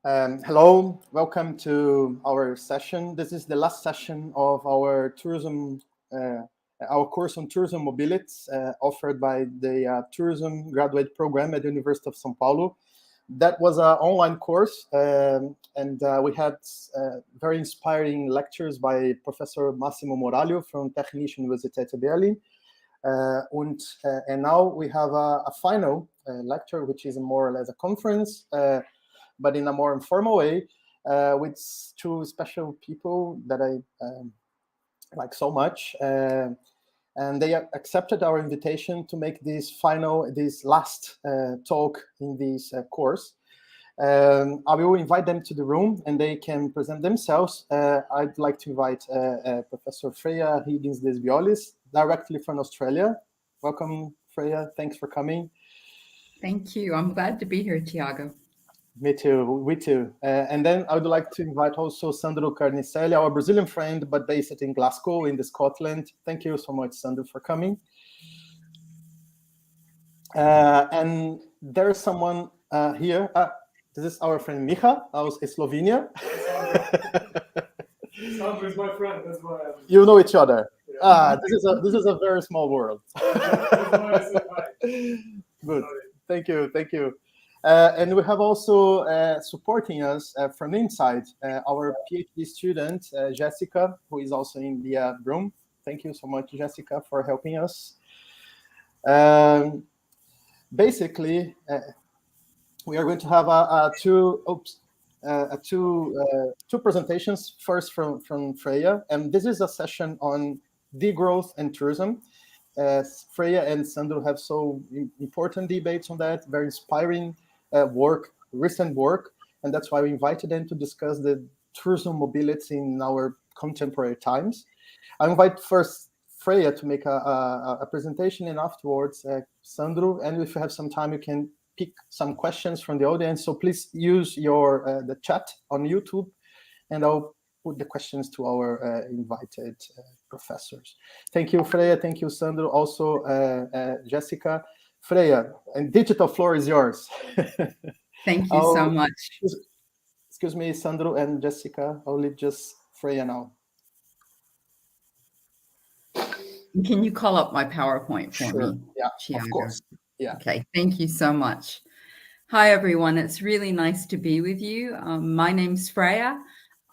Hello, welcome to our session. This is the last session of our tourism, our course on tourism mobilities offered by the tourism graduate program at the University of São Paulo. That was an online course, and we had very inspiring lectures by Professor Massimo Moraglio from Technische Universität Berlin. And now we have a final lecture, which is more or less a conference, but in a more informal way, with two special people that I like so much. And they accepted our invitation to make this last talk in this course. I will invite them to the room and they can present themselves. I'd like to invite Professor Freya Higgins-Desbiolles, directly from Australia. Welcome, Freya. Thanks for coming. Thank you. I'm glad to be here, Thiago. Me too. We too. And then I would like to invite also Sandro Carnicelli, our Brazilian friend, but based in Glasgow, in Scotland. Thank you so much, Sandro, for coming. And there's someone here. This is our friend Micha aus Slovenia. Sandro is my friend. That's why you know each other. Yeah. This is a very small world. Good. Thank you. Thank you. And we have also supporting us from inside our PhD student, Jessica, who is also in the room. Thank you so much, Jessica, for helping us. Basically, we are going to have two presentations. First from Freya, and this is a session on degrowth and tourism. Freya and Sandro have so important debates on that, very inspiring recent work, and that's why we invited them to discuss the tourism mobility in our contemporary times. I invite first Freya to make a presentation, and afterwards Sandro, and if you have some time, you can pick some questions from the audience. So please use the chat on YouTube, and I'll put the questions to our invited professors. Thank you, Freya. Thank you, Sandro. Also, Jessica. Freya, and digital floor is yours. Thank you so much. Excuse me, Sandro and Jessica. I'll leave just Freya now. Can you call up my PowerPoint for me? Yeah, Thiago? Of course. Yeah. Okay, thank you so much. Hi, everyone. It's really nice to be with you. My name's Freya.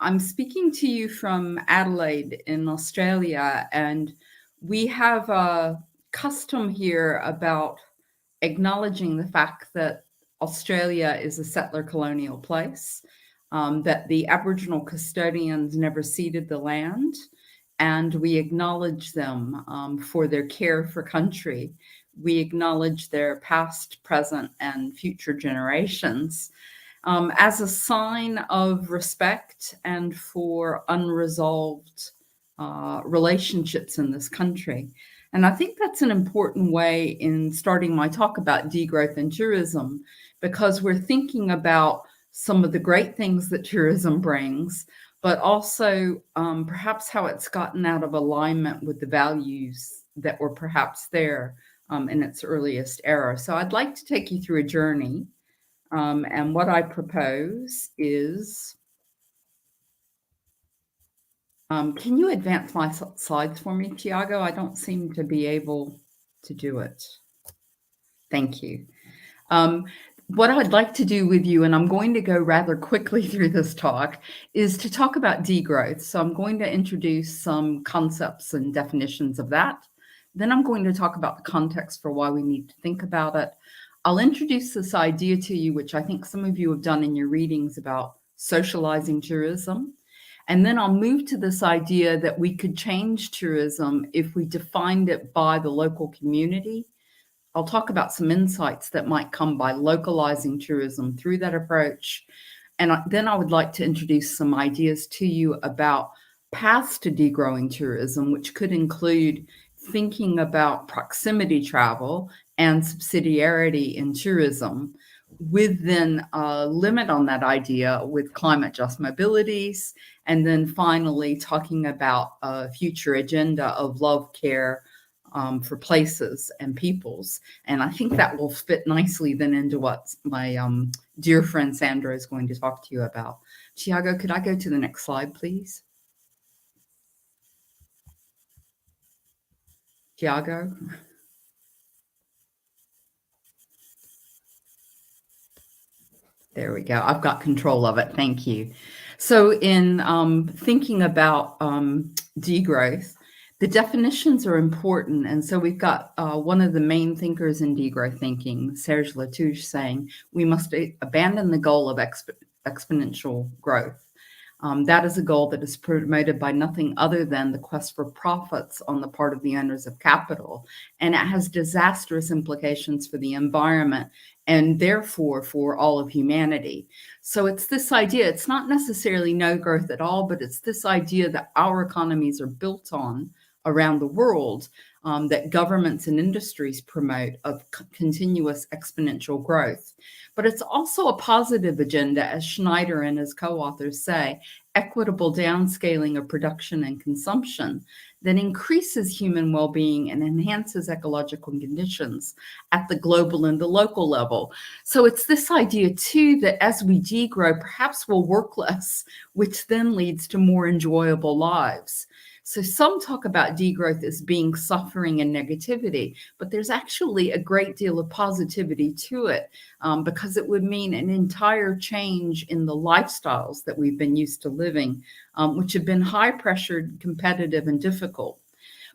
I'm speaking to you from Adelaide in Australia, and we have a custom here about acknowledging the fact that Australia is a settler colonial place, that the Aboriginal custodians never ceded the land, and we acknowledge them for their care for country. We acknowledge their past, present, and future generations as a sign of respect and for unresolved relationships in this country. And I think that's an important way in starting my talk about degrowth and tourism, because we're thinking about some of the great things that tourism brings, but also perhaps how it's gotten out of alignment with the values that were perhaps there in its earliest era. So I'd like to take you through a journey. And what I propose is, can you advance my slides for me, Thiago? I don't seem to be able to do it. Thank you. What I'd like to do with you, and I'm going to go rather quickly through this talk, is to talk about degrowth. So I'm going to introduce some concepts and definitions of that. Then I'm going to talk about the context for why we need to think about it. I'll introduce this idea to you, which I think some of you have done in your readings about socializing tourism. And then I'll move to this idea that we could change tourism if we defined it by the local community. I'll talk about some insights that might come by localizing tourism through that approach. And then I would like to introduce some ideas to you about paths to degrowing tourism, which could include thinking about proximity travel and subsidiarity in tourism, with then a limit on that idea with climate just mobilities, and then finally talking about a future agenda of love, care, for places and peoples. And I think that will fit nicely then into what my dear friend Sandro is going to talk to you about. Thiago, could I go to the next slide, please? Thiago? There we go. I've got control of it. Thank you. So in thinking about degrowth, the definitions are important. And so we've got one of the main thinkers in degrowth thinking, Serge Latouche, saying we must abandon the goal of exponential growth. That is a goal that is promoted by nothing other than the quest for profits on the part of the owners of capital. And it has disastrous implications for the environment and therefore for all of humanity. So it's this idea, it's not necessarily no growth at all, but it's this idea that our economies are built on around the world, that governments and industries promote of continuous exponential growth. But it's also a positive agenda, as Schneider and his co-authors say, equitable downscaling of production and consumption that increases human well-being and enhances ecological conditions at the global and the local level. So it's this idea too that as we degrow, perhaps we'll work less, which then leads to more enjoyable lives. So some talk about degrowth as being suffering and negativity, but there's actually a great deal of positivity to it, because it would mean an entire change in the lifestyles that we've been used to living, which have been high-pressured, competitive, and difficult.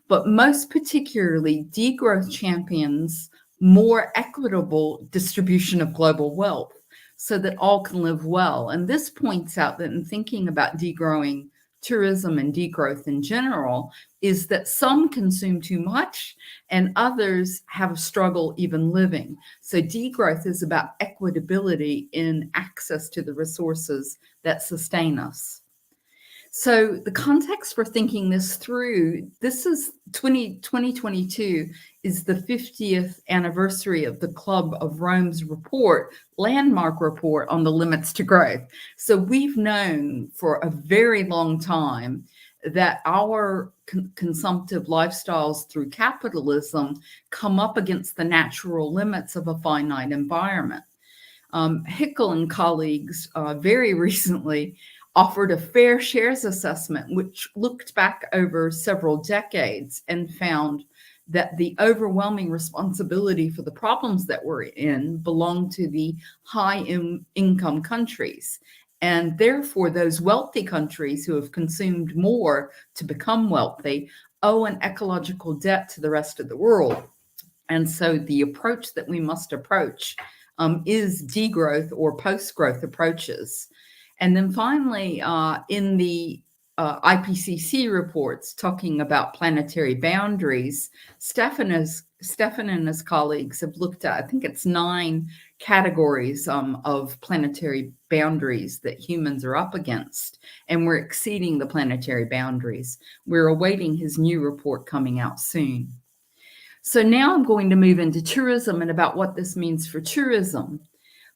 But most particularly, degrowth champions more equitable distribution of global wealth so that all can live well. And this points out that in thinking about degrowing tourism and degrowth in general is that some consume too much and others have a struggle even living. So degrowth is about equitability in access to the resources that sustain us. So the context for thinking this through, this is 2022 is the 50th anniversary of the Club of Rome's report, landmark report on the limits to growth. So we've known for a very long time that our consumptive lifestyles through capitalism come up against the natural limits of a finite environment. Hickel and colleagues very recently offered a fair shares assessment, which looked back over several decades and found that the overwhelming responsibility for the problems that we're in belong to the high-income countries. And therefore, those wealthy countries who have consumed more to become wealthy owe an ecological debt to the rest of the world. And so the approach that we must approach is degrowth or post-growth approaches. And then finally, in the IPCC reports talking about planetary boundaries, Stefan and his colleagues have looked at, I think it's 9 categories of planetary boundaries that humans are up against, and we're exceeding the planetary boundaries. We're awaiting his new report coming out soon. So now I'm going to move into tourism and about what this means for tourism.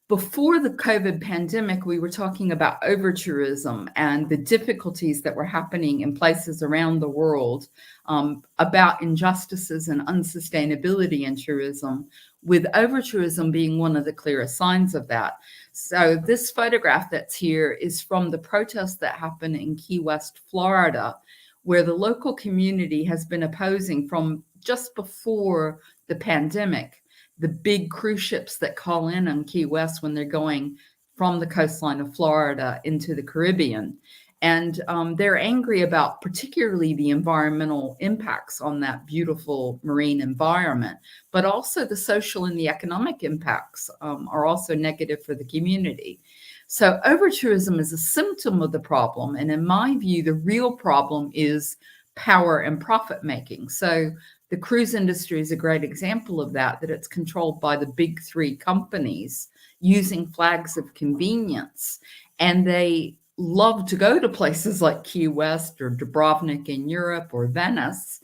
Before the COVID pandemic, we were talking about overtourism and the difficulties that were happening in places around the world, about injustices and unsustainability in tourism, with overtourism being one of the clearest signs of that. So this photograph that's here is from the protests that happened in Key West, Florida, where the local community has been opposing from just before the pandemic the big cruise ships that call in on Key West when they're going from the coastline of Florida into the Caribbean. And they're angry about particularly the environmental impacts on that beautiful marine environment, but also the social and the economic impacts are also negative for the community. So overtourism is a symptom of the problem. And in my view, the real problem is power and profit making. So the cruise industry is a great example of that it's controlled by the big 3 companies using flags of convenience. And they love to go to places like Key West or Dubrovnik in Europe or Venice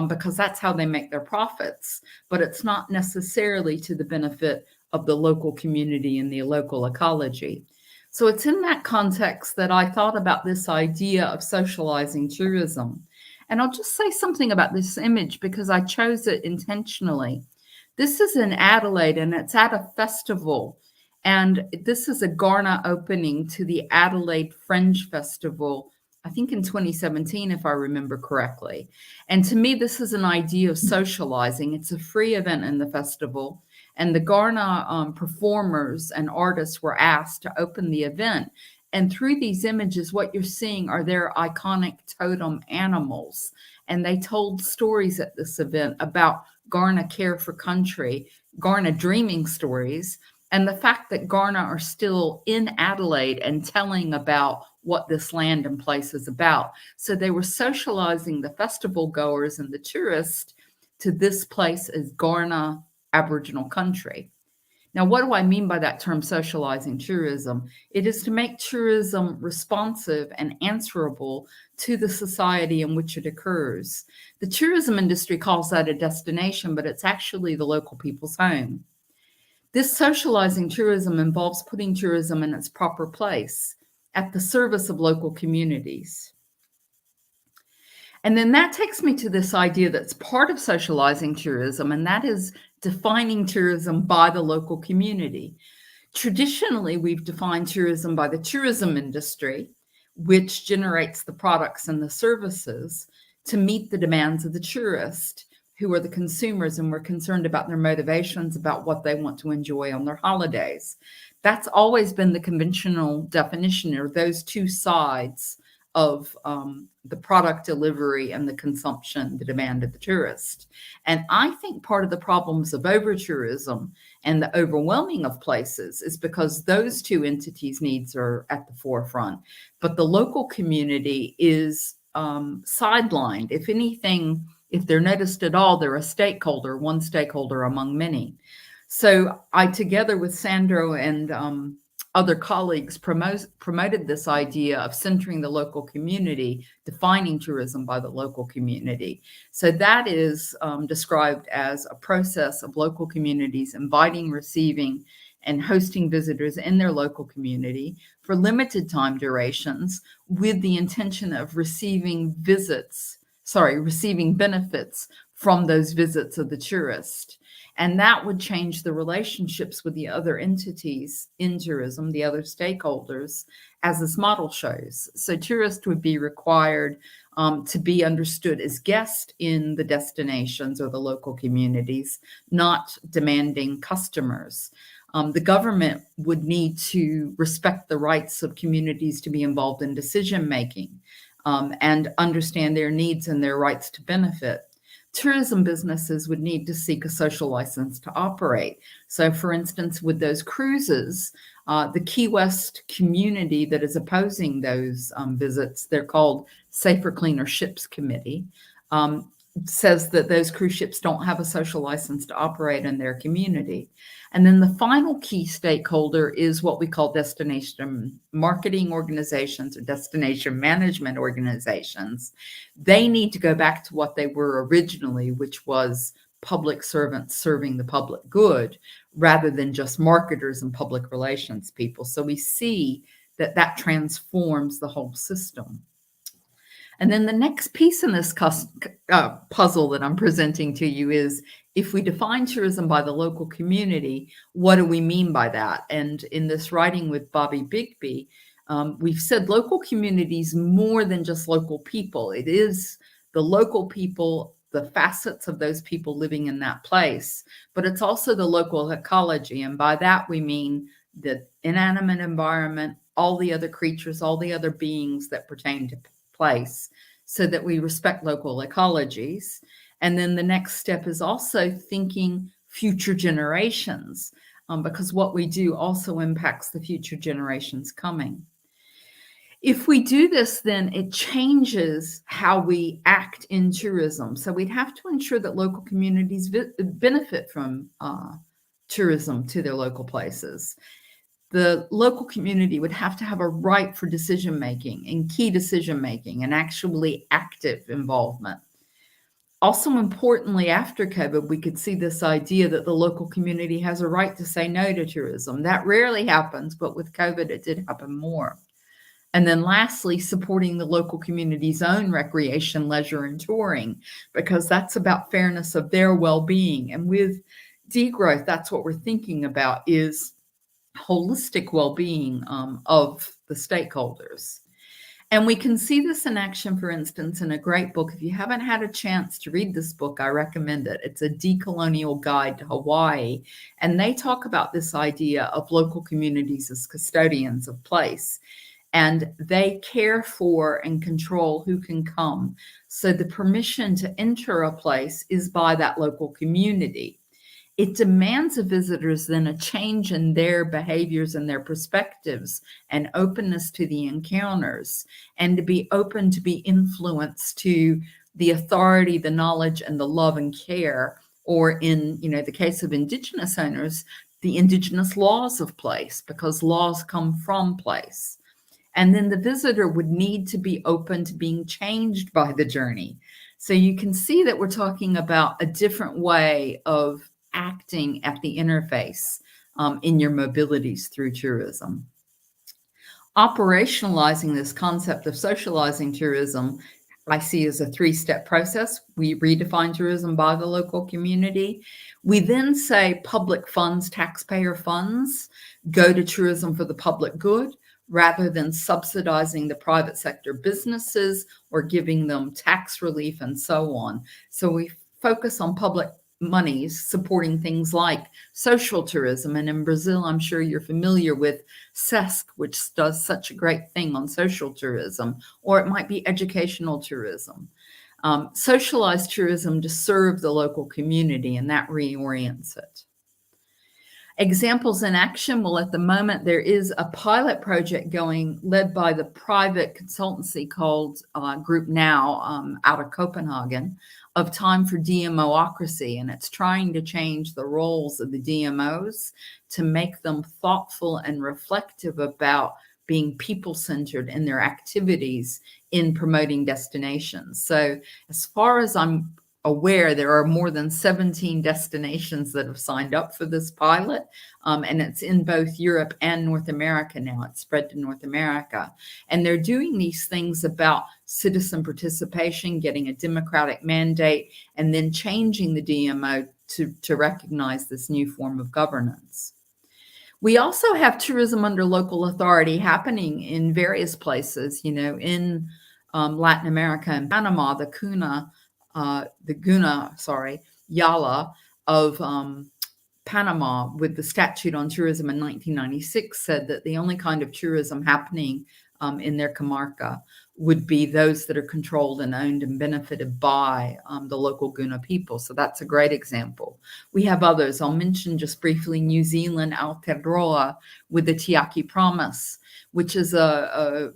because that's how they make their profits. But it's not necessarily to the benefit of the local community and the local ecology. So it's in that context that I thought about this idea of socializing tourism. And I'll just say something about this image because I chose it intentionally. This is in Adelaide and it's at a festival. And this is a Garner opening to the Adelaide Fringe Festival, I think in 2017, if I remember correctly. And to me, this is an idea of socializing. It's a free event in the festival. And the Garner performers and artists were asked to open the event. And through these images, what you're seeing are their iconic totem animals. And they told stories at this event about Garner care for country, Garner dreaming stories, and the fact that Garner are still in Adelaide and telling about what this land and place is about. So they were socializing the festival goers and the tourists to this place as Garner Aboriginal country. Now, what do I mean by that term, socializing tourism? It is to make tourism responsive and answerable to the society in which it occurs. The tourism industry calls that a destination, but it's actually the local people's home. This socializing tourism involves putting tourism in its proper place at the service of local communities. And then that takes me to this idea that's part of socializing tourism, and that is defining tourism by the local community. Traditionally, we've defined tourism by the tourism industry, which generates the products and the services to meet the demands of the tourist, who are the consumers, and we're concerned about their motivations, about what they want to enjoy on their holidays. That's always been the conventional definition, or those two sides of the product delivery and the consumption, the demand of the tourist. And I think part of the problems of over-tourism and the overwhelming of places is because those two entities' needs are at the forefront, but the local community is sidelined. If anything, if they're noticed at all, they're a stakeholder, one stakeholder among many. So I, together with Sandro and other colleagues, promoted this idea of centering the local community, defining tourism by the local community. So that is described as a process of local communities inviting, receiving, and hosting visitors in their local community for limited time durations with the intention of receiving benefits from those visits of the tourist. And that would change the relationships with the other entities in tourism, the other stakeholders, as this model shows. So tourists would be required to be understood as guests in the destinations or the local communities, not demanding customers. The government would need to respect the rights of communities to be involved in decision-making and understand their needs and their rights to benefit. Tourism businesses would need to seek a social license to operate. So, for instance, with those cruises, the Key West community that is opposing those visits, they're called Safer Cleaner Ships Committee, says that those cruise ships don't have a social license to operate in their community. And then the final key stakeholder is what we call destination marketing organizations or destination management organizations. They need to go back to what they were originally, which was public servants serving the public good, rather than just marketers and public relations people. So we see that that transforms the whole system. And then the next piece in this puzzle that I'm presenting to you is, if we define tourism by the local community, what do we mean by that? And in this writing with Bobby Bigby, we've said local communities more than just local people. It is the local people, the facets of those people living in that place, but it's also the local ecology. And by that, we mean the inanimate environment, all the other creatures, all the other beings that pertain to place, so that we respect local ecologies. And then the next step is also thinking future generations, because what we do also impacts the future generations coming. If we do this, then it changes how we act in tourism. So we'd have to ensure that local communities benefit from tourism to their local places. The local community would have to have a right for decision-making and key decision-making and actually active involvement. Also, importantly, after COVID, we could see this idea that the local community has a right to say no to tourism. That rarely happens, but with COVID, it did happen more. And then lastly, supporting the local community's own recreation, leisure, and touring, because that's about fairness of their well-being. And with degrowth, that's what we're thinking about, is holistic well-being of the stakeholders. And we can see this in action, for instance, in a great book. If you haven't had a chance to read this book, I recommend it. It's a decolonial guide to Hawaii. And they talk about this idea of local communities as custodians of place. And they care for and control who can come. So the permission to enter a place is by that local community. It demands of visitors then a change in their behaviors and their perspectives and openness to the encounters, and to be open to be influenced to the authority, the knowledge, and the love and care, or in the case of Indigenous owners, the Indigenous laws of place, because laws come from place. And then the visitor would need to be open to being changed by the journey. So you can see that we're talking about a different way of acting at the interface in your mobilities through tourism. Operationalizing this concept of socializing tourism, I see as a three-step process. We redefine tourism by the local community. We then say public funds, taxpayer funds, go to tourism for the public good, rather than subsidizing the private sector businesses or giving them tax relief and so on. So we focus on public monies supporting things like social tourism. And in Brazil, I'm sure you're familiar with SESC, which does such a great thing on social tourism, or it might be educational tourism. Socialized tourism to serve the local community, and that reorients it. Examples in action. Well, at the moment, there is a pilot project going, led by the private consultancy called Group Now out of Copenhagen, of Time for DMOocracy. And it's trying to change the roles of the DMOs to make them thoughtful and reflective about being people-centered in their activities in promoting destinations. So as far as I'm aware, there are more than 17 destinations that have signed up for this pilot, and it's in both Europe and North America now. It's spread to North America. And they're doing these things about citizen participation, getting a democratic mandate, and then changing the DMO to recognize this new form of governance. We also have tourism under local authority happening in various places, in Latin America and Panama, the Guna Yala of Panama, with the statute on tourism in 1996, said that the only kind of tourism happening in their comarca would be those that are controlled and owned and benefited by the local Guna people. So that's a great example. We have others. I'll mention just briefly New Zealand, Aotearoa, with the Tiaki Promise, which is a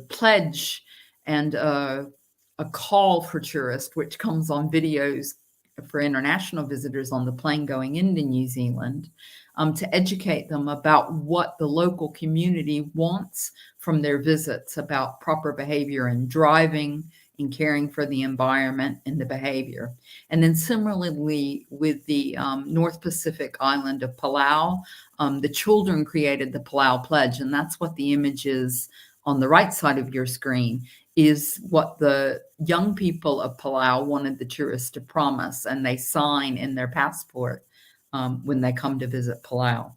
pledge and a call for tourists, which comes on videos for international visitors on the plane going into New Zealand, to educate them about what the local community wants from their visits, about proper behavior in driving, in caring for the environment and the behavior. And then similarly with the North Pacific island of Palau, the children created the Palau Pledge, and that's what the image is on the right side of your screen, is what the young people of Palau wanted the tourists to promise, and they sign in their passport when they come to visit Palau.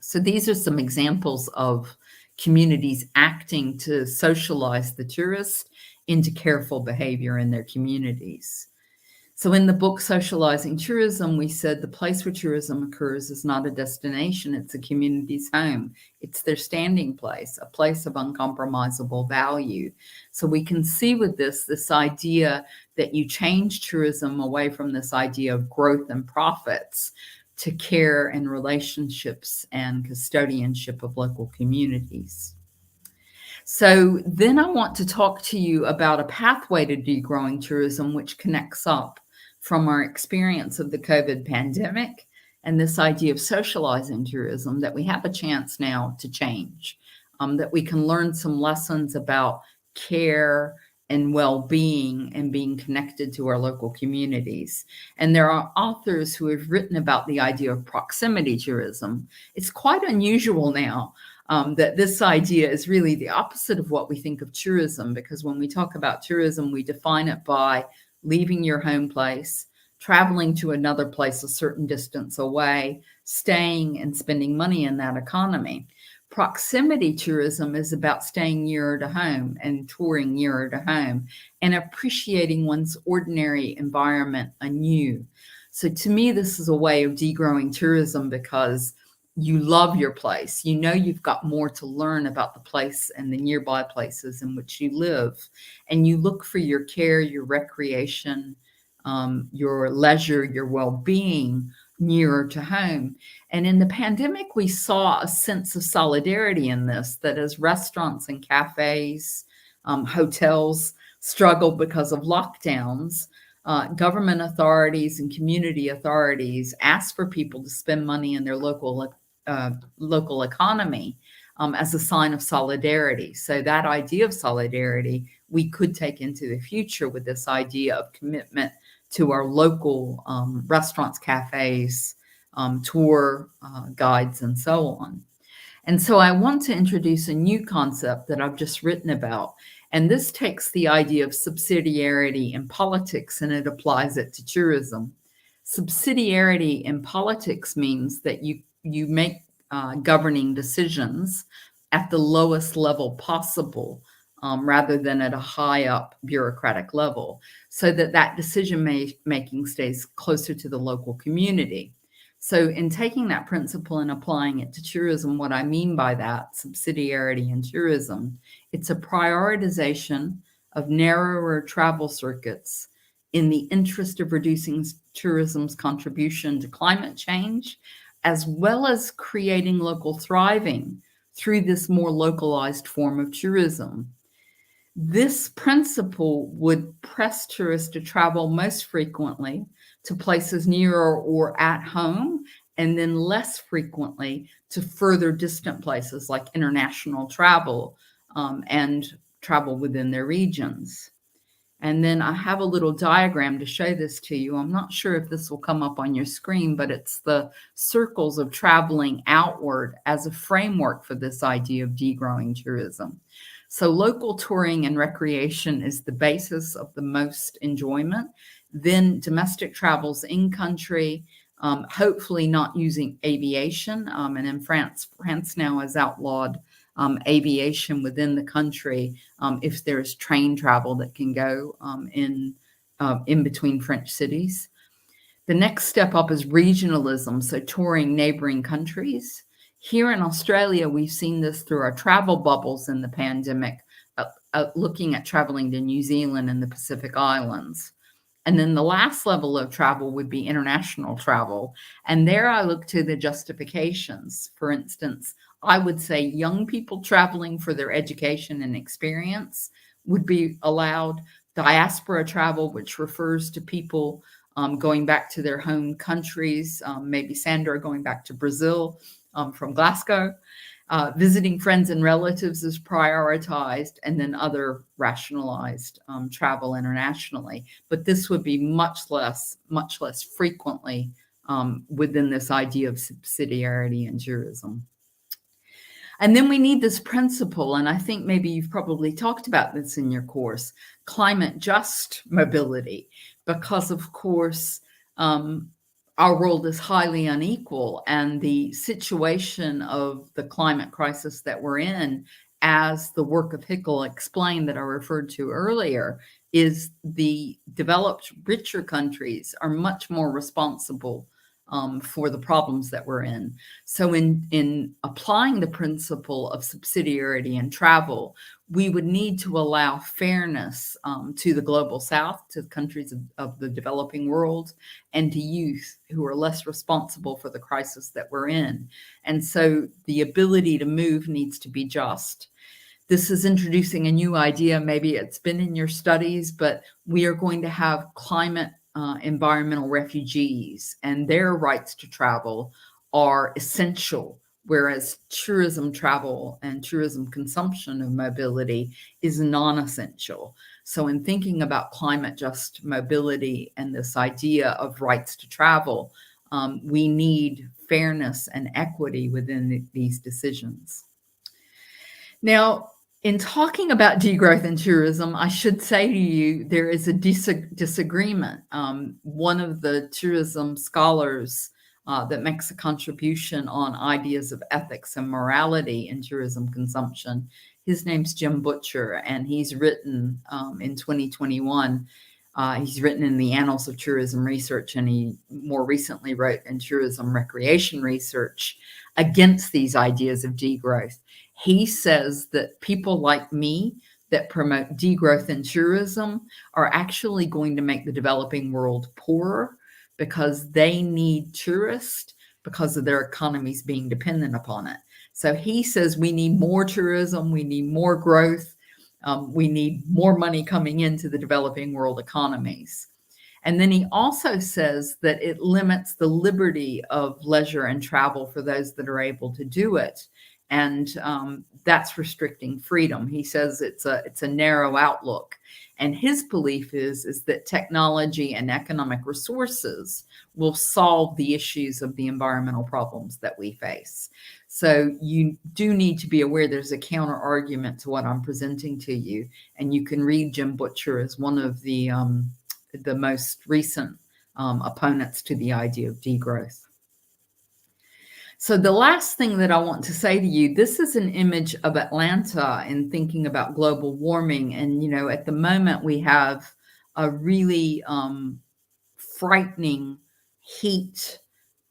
So these are some examples of communities acting to socialize the tourist into careful behavior in their communities. So in the book, Socializing Tourism, we said the place where tourism occurs is not a destination, it's a community's home. It's their standing place, a place of uncompromisable value. So we can see with this idea that you change tourism away from this idea of growth and profits to care and relationships and custodianship of local communities. So then I want to talk to you about a pathway to degrowing tourism, which connects up from our experience of the COVID pandemic and this idea of socializing tourism, that we have a chance now to change, that we can learn some lessons about care and well-being and being connected to our local communities. And there are authors who have written about the idea of proximity tourism. It's quite unusual now that this idea is really the opposite of what we think of tourism, because when we talk about tourism, we define it by leaving your home place, traveling to another place a certain distance away, staying and spending money in that economy. Proximity tourism is about staying nearer to home and touring nearer to home and appreciating one's ordinary environment anew. So to me, this is a way of degrowing tourism because you love your place. You know you've got more to learn about the place and the nearby places in which you live. And you look for your care, your recreation, your leisure, your well-being nearer to home. And in the pandemic, we saw a sense of solidarity in this, that as restaurants and cafes, hotels struggled because of lockdowns, government authorities and community authorities asked for people to spend money in their local economy as a sign of solidarity. So that idea of solidarity we could take into the future with this idea of commitment to our local restaurants, cafes, tour guides, and so on. And so I want to introduce a new concept that I've just written about. And this takes the idea of subsidiarity in politics and it applies it to tourism. Subsidiarity in politics means that you make governing decisions at the lowest level possible, rather than at a high up bureaucratic level, so that decision making stays closer to the local community. So in taking that principle and applying it to tourism, what I mean by that, subsidiarity in tourism, it's a prioritization of narrower travel circuits in the interest of reducing tourism's contribution to climate change, as well as creating local thriving through this more localized form of tourism. This principle would press tourists to travel most frequently to places nearer or at home, and then less frequently to further distant places like international travel and travel within their regions. And then I have a little diagram to show this to you. I'm not sure if this will come up on your screen, but it's the circles of traveling outward as a framework for this idea of degrowing tourism. So local touring and recreation is the basis of the most enjoyment. Then domestic travels in country, hopefully not using aviation. And in France now has outlawed aviation within the country if there's train travel that can go in between French cities. The next step up is regionalism, so touring neighboring countries. Here in Australia, we've seen this through our travel bubbles in the pandemic, looking at traveling to New Zealand and the Pacific Islands. And then the last level of travel would be international travel. And there I look to the justifications. For instance, I would say young people traveling for their education and experience would be allowed. Diaspora travel, which refers to people going back to their home countries, maybe Sandro going back to Brazil from Glasgow. Visiting friends and relatives is prioritized, and then other rationalized travel internationally. But this would be much less frequently within this idea of subsidiarity in tourism. And then we need this principle, and I think maybe you've probably talked about this in your course, climate just mobility, because of course, our world is highly unequal, and the situation of the climate crisis that we're in, as the work of Hickel explained that I referred to earlier, is the developed, richer countries are much more responsible for the problems that we're in. So in applying the principle of subsidiarity in travel, we would need to allow fairness to the global south, to the countries of the developing world, and to youth who are less responsible for the crisis that we're in. And so the ability to move needs to be just. This is introducing a new idea. Maybe it's been in your studies, but we are going to have climate environmental refugees, and their rights to travel are essential, whereas tourism travel and tourism consumption of mobility is non-essential. So in thinking about climate just mobility and this idea of rights to travel, we need fairness and equity within these decisions. Now, in talking about degrowth and tourism, I should say to you, there is a disagreement. One of the tourism scholars that makes a contribution on ideas of ethics and morality in tourism consumption, his name's Jim Butcher, and he's written in 2021, he's written in the Annals of Tourism Research, and he more recently wrote in Tourism Recreation Research against these ideas of degrowth. He says that people like me that promote degrowth in tourism are actually going to make the developing world poorer because they need tourists because of their economies being dependent upon it. So he says we need more tourism, we need more growth, we need more money coming into the developing world economies. And then he also says that it limits the liberty of leisure and travel for those that are able to do it. And that's restricting freedom. He says it's a narrow outlook. And his belief is that technology and economic resources will solve the issues of the environmental problems that we face. So you do need to be aware there's a counter argument to what I'm presenting to you. And you can read Jim Butcher as one of the most recent opponents to the idea of degrowth. So the last thing that I want to say to you, this is an image of Atlanta in thinking about global warming. And, you know, at the moment we have a really frightening heat.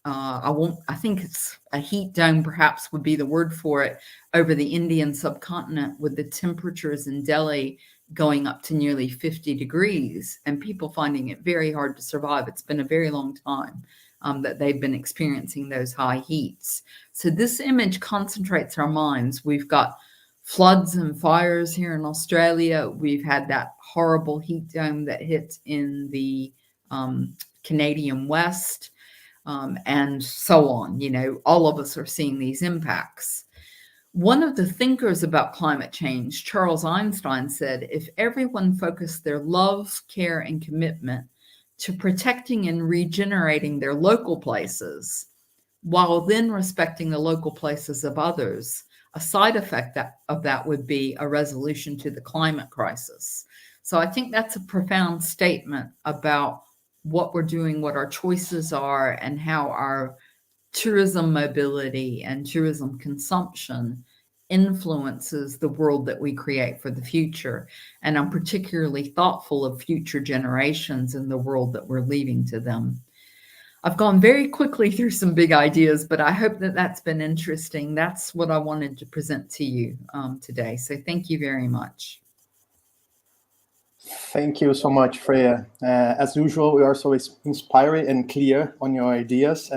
I think it's a heat dome, perhaps would be the word for it, over the Indian subcontinent, with the temperatures in Delhi going up to nearly 50 degrees and people finding it very hard to survive. It's been a very long time that they've been experiencing those high heats. So this image concentrates our minds. We've got floods and fires here in Australia. We've had that horrible heat dome that hit in the Canadian West, and so on. You know, all of us are seeing these impacts. One of the thinkers about climate change, Charles Einstein, said, if everyone focused their love, care, and commitment to protecting and regenerating their local places, while then respecting the local places of others, a side effect of that would be a resolution to the climate crisis. So I think that's a profound statement about what we're doing, what our choices are, and how our tourism mobility and tourism consumption influences the world that we create for the future. And I'm particularly thoughtful of future generations and the world that we're leaving to them. I've gone very quickly through some big ideas, but I hope that that's been interesting. That's what I wanted to present to you today. So thank you very much. Thank you so much, Freya. As usual, we are so inspiring and clear on your ideas.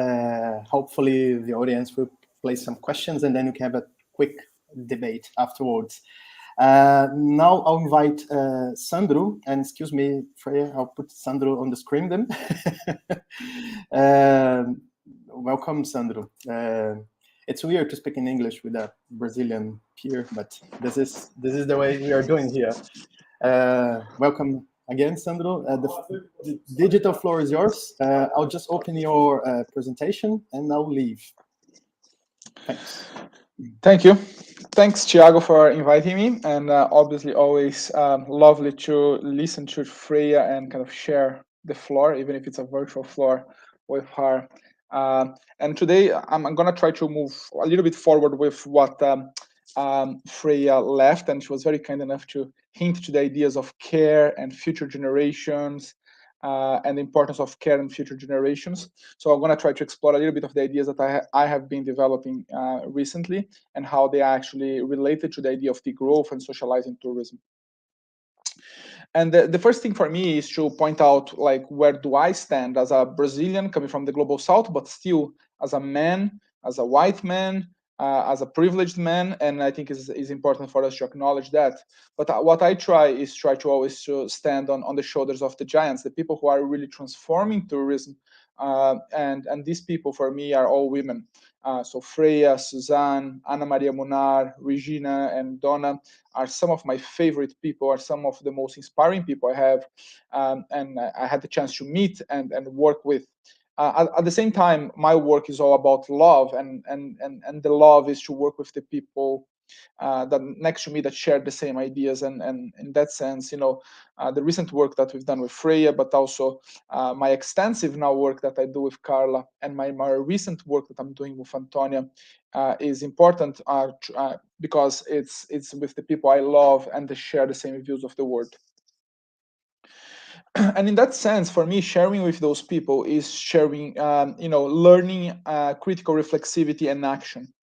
Hopefully the audience will place some questions and then we can have a quick debate afterwards. Now I'll invite Sandro, and excuse me, Freya, I'll put Sandro on the screen then. Welcome, Sandro. It's weird to speak in English with a Brazilian peer, but this is the way we are doing here. Welcome again, Sandro. The digital floor is yours. I'll just open your presentation and I'll leave. Thanks. Thank you. Thanks, Thiago, for inviting me. And obviously always lovely to listen to Freya and kind of share the floor, even if it's a virtual floor, with her. And today I'm going to try to move a little bit forward with what Freya left, and she was very kind enough to hint to the ideas of care and future generations, and the importance of care and future generations. So I'm going to try to explore a little bit of the ideas that I have been developing recently, and how they are actually related to the idea of degrowth and socializing tourism. And the first thing for me is to point out, like, where do I stand as a Brazilian coming from the global south, but still as a man, as a white man, as a privileged man, and I think is important for us to acknowledge that. But what I try to always to stand on the shoulders of the giants, the people who are really transforming tourism, and these people for me are all women. So Freya, Suzanne, Ana Maria Munar, Regina, and Donna are some of my favorite people, are some of the most inspiring people I have, and I had the chance to meet and work with. At the same time, my work is all about love, and the love is to work with the people that next to me that share the same ideas, and in that sense, the recent work that we've done with Freya, but also my extensive now work that I do with Carla, and my more recent work that I'm doing with Antonia is important because it's with the people I love and they share the same views of the world. And in that sense, for me, sharing with those people is sharing, learning critical reflexivity and action.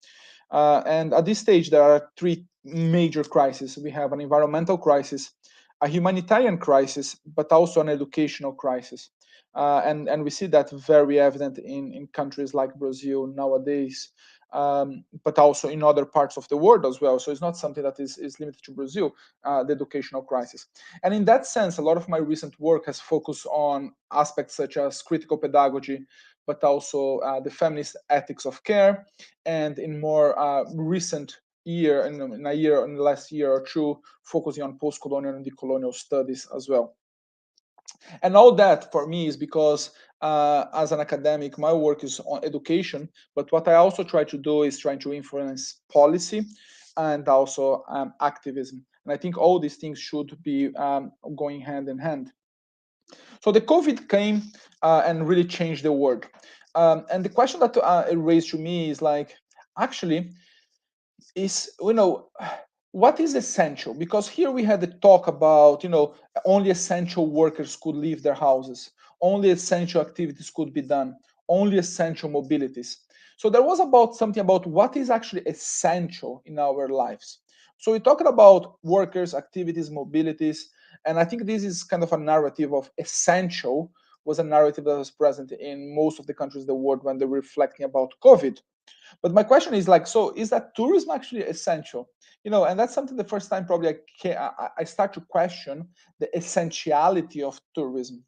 And at this stage, there are three major crises. We have an environmental crisis, a humanitarian crisis, but also an educational crisis. And we see that very evident in countries like Brazil nowadays, but also in other parts of the world as well. So it's not something that is limited to Brazil, the educational crisis. And in that sense, a lot of my recent work has focused on aspects such as critical pedagogy, but also the feminist ethics of care, and in more recent year, in the last year or two, focusing on post-colonial and decolonial studies as well. And all that for me is because as an academic, my work is on education, but what I also try to do is trying to influence policy and also activism. And I think all these things should be going hand in hand. So the COVID came and really changed the world. And the question that it raised to me is like, actually, what is essential? Because here we had the talk about, only essential workers could leave their houses, only essential activities could be done, only essential mobilities. So there was something about what is actually essential in our lives. So we talked about workers, activities, mobilities, and I think this is kind of a narrative of essential, was a narrative that was present in most of the countries in the world when they were reflecting about COVID. But my question is like, so is that tourism actually essential? And that's something the first time probably I start to question the essentiality of tourism.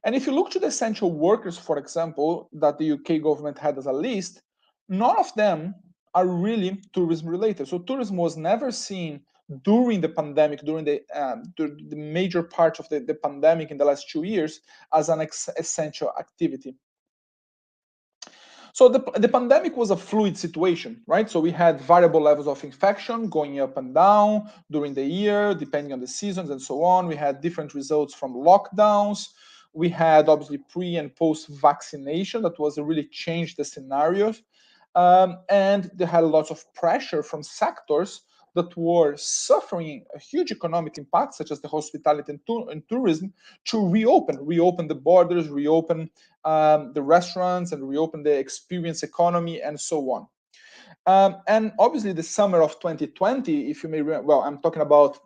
And if you look to the essential workers, for example, that the UK government had as a list, none of them are really tourism related. So tourism was never seen during the pandemic, during the major part of the pandemic in the last 2 years as an essential activity. So the pandemic was a fluid situation, right? So we had variable levels of infection going up and down during the year, depending on the seasons and so on. We had different results from lockdowns. We had obviously pre and post vaccination that was really changed the scenarios. And they had lots of pressure from sectors that were suffering a huge economic impact, such as the hospitality and tourism, to reopen the borders, reopen the restaurants, and reopen the experience economy, and so on. And obviously, the summer of 2020, if you may remember, well, I'm talking about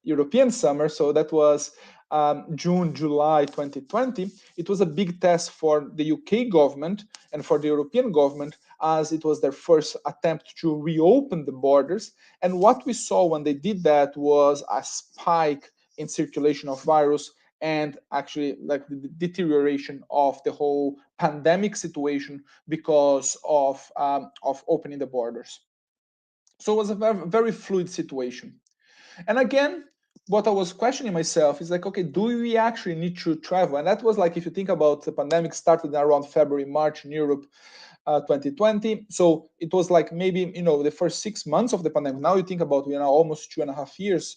European summer, so that was June, July 2020. It was a big test for the UK government and for the European government, as it was their first attempt to reopen the borders. And what we saw when they did that was a spike in circulation of virus, and actually like the deterioration of the whole pandemic situation because of opening the borders. So it was a very, very fluid situation. And again, what I was questioning myself is like, okay, do we actually need to travel? And that was like, if you think about the pandemic started around February, March in Europe, 2020. So it was like maybe, the first 6 months of the pandemic. Now you think about, almost 2.5 years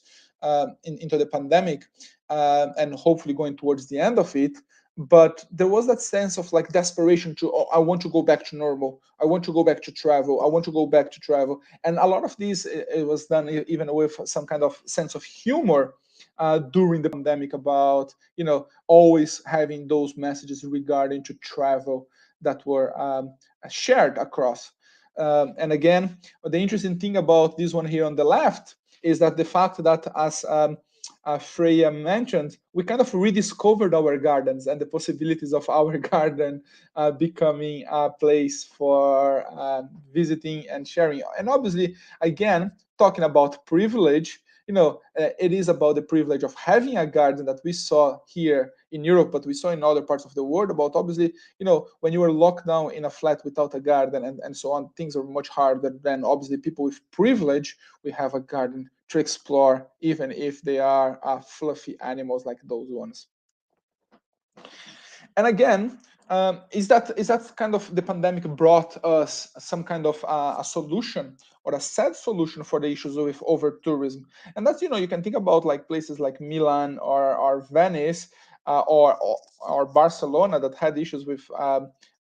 into the pandemic, and hopefully going towards the end of it. But there was that sense of like desperation to, I want to go back to normal. I want to go back to travel. I want to go back to travel. And a lot of this, it was done even with some kind of sense of humor during the pandemic about, always having those messages regarding to travel that were shared across. And again, the interesting thing about this one here on the left is that the fact that, as Freya mentioned, we kind of rediscovered our gardens and the possibilities of our garden becoming a place for visiting and sharing. And obviously, again, talking about privilege, it is about the privilege of having a garden that we saw here in Europe, but we saw in other parts of the world about obviously, when you were locked down in a flat without a garden and so on, things are much harder than obviously people with privilege. We have a garden to explore, even if they are fluffy animals like those ones. And again, is that kind of the pandemic brought us some kind of a solution or a sad solution for the issues with over tourism? And that's, you can think about like places like Milan or Venice or Barcelona that had issues with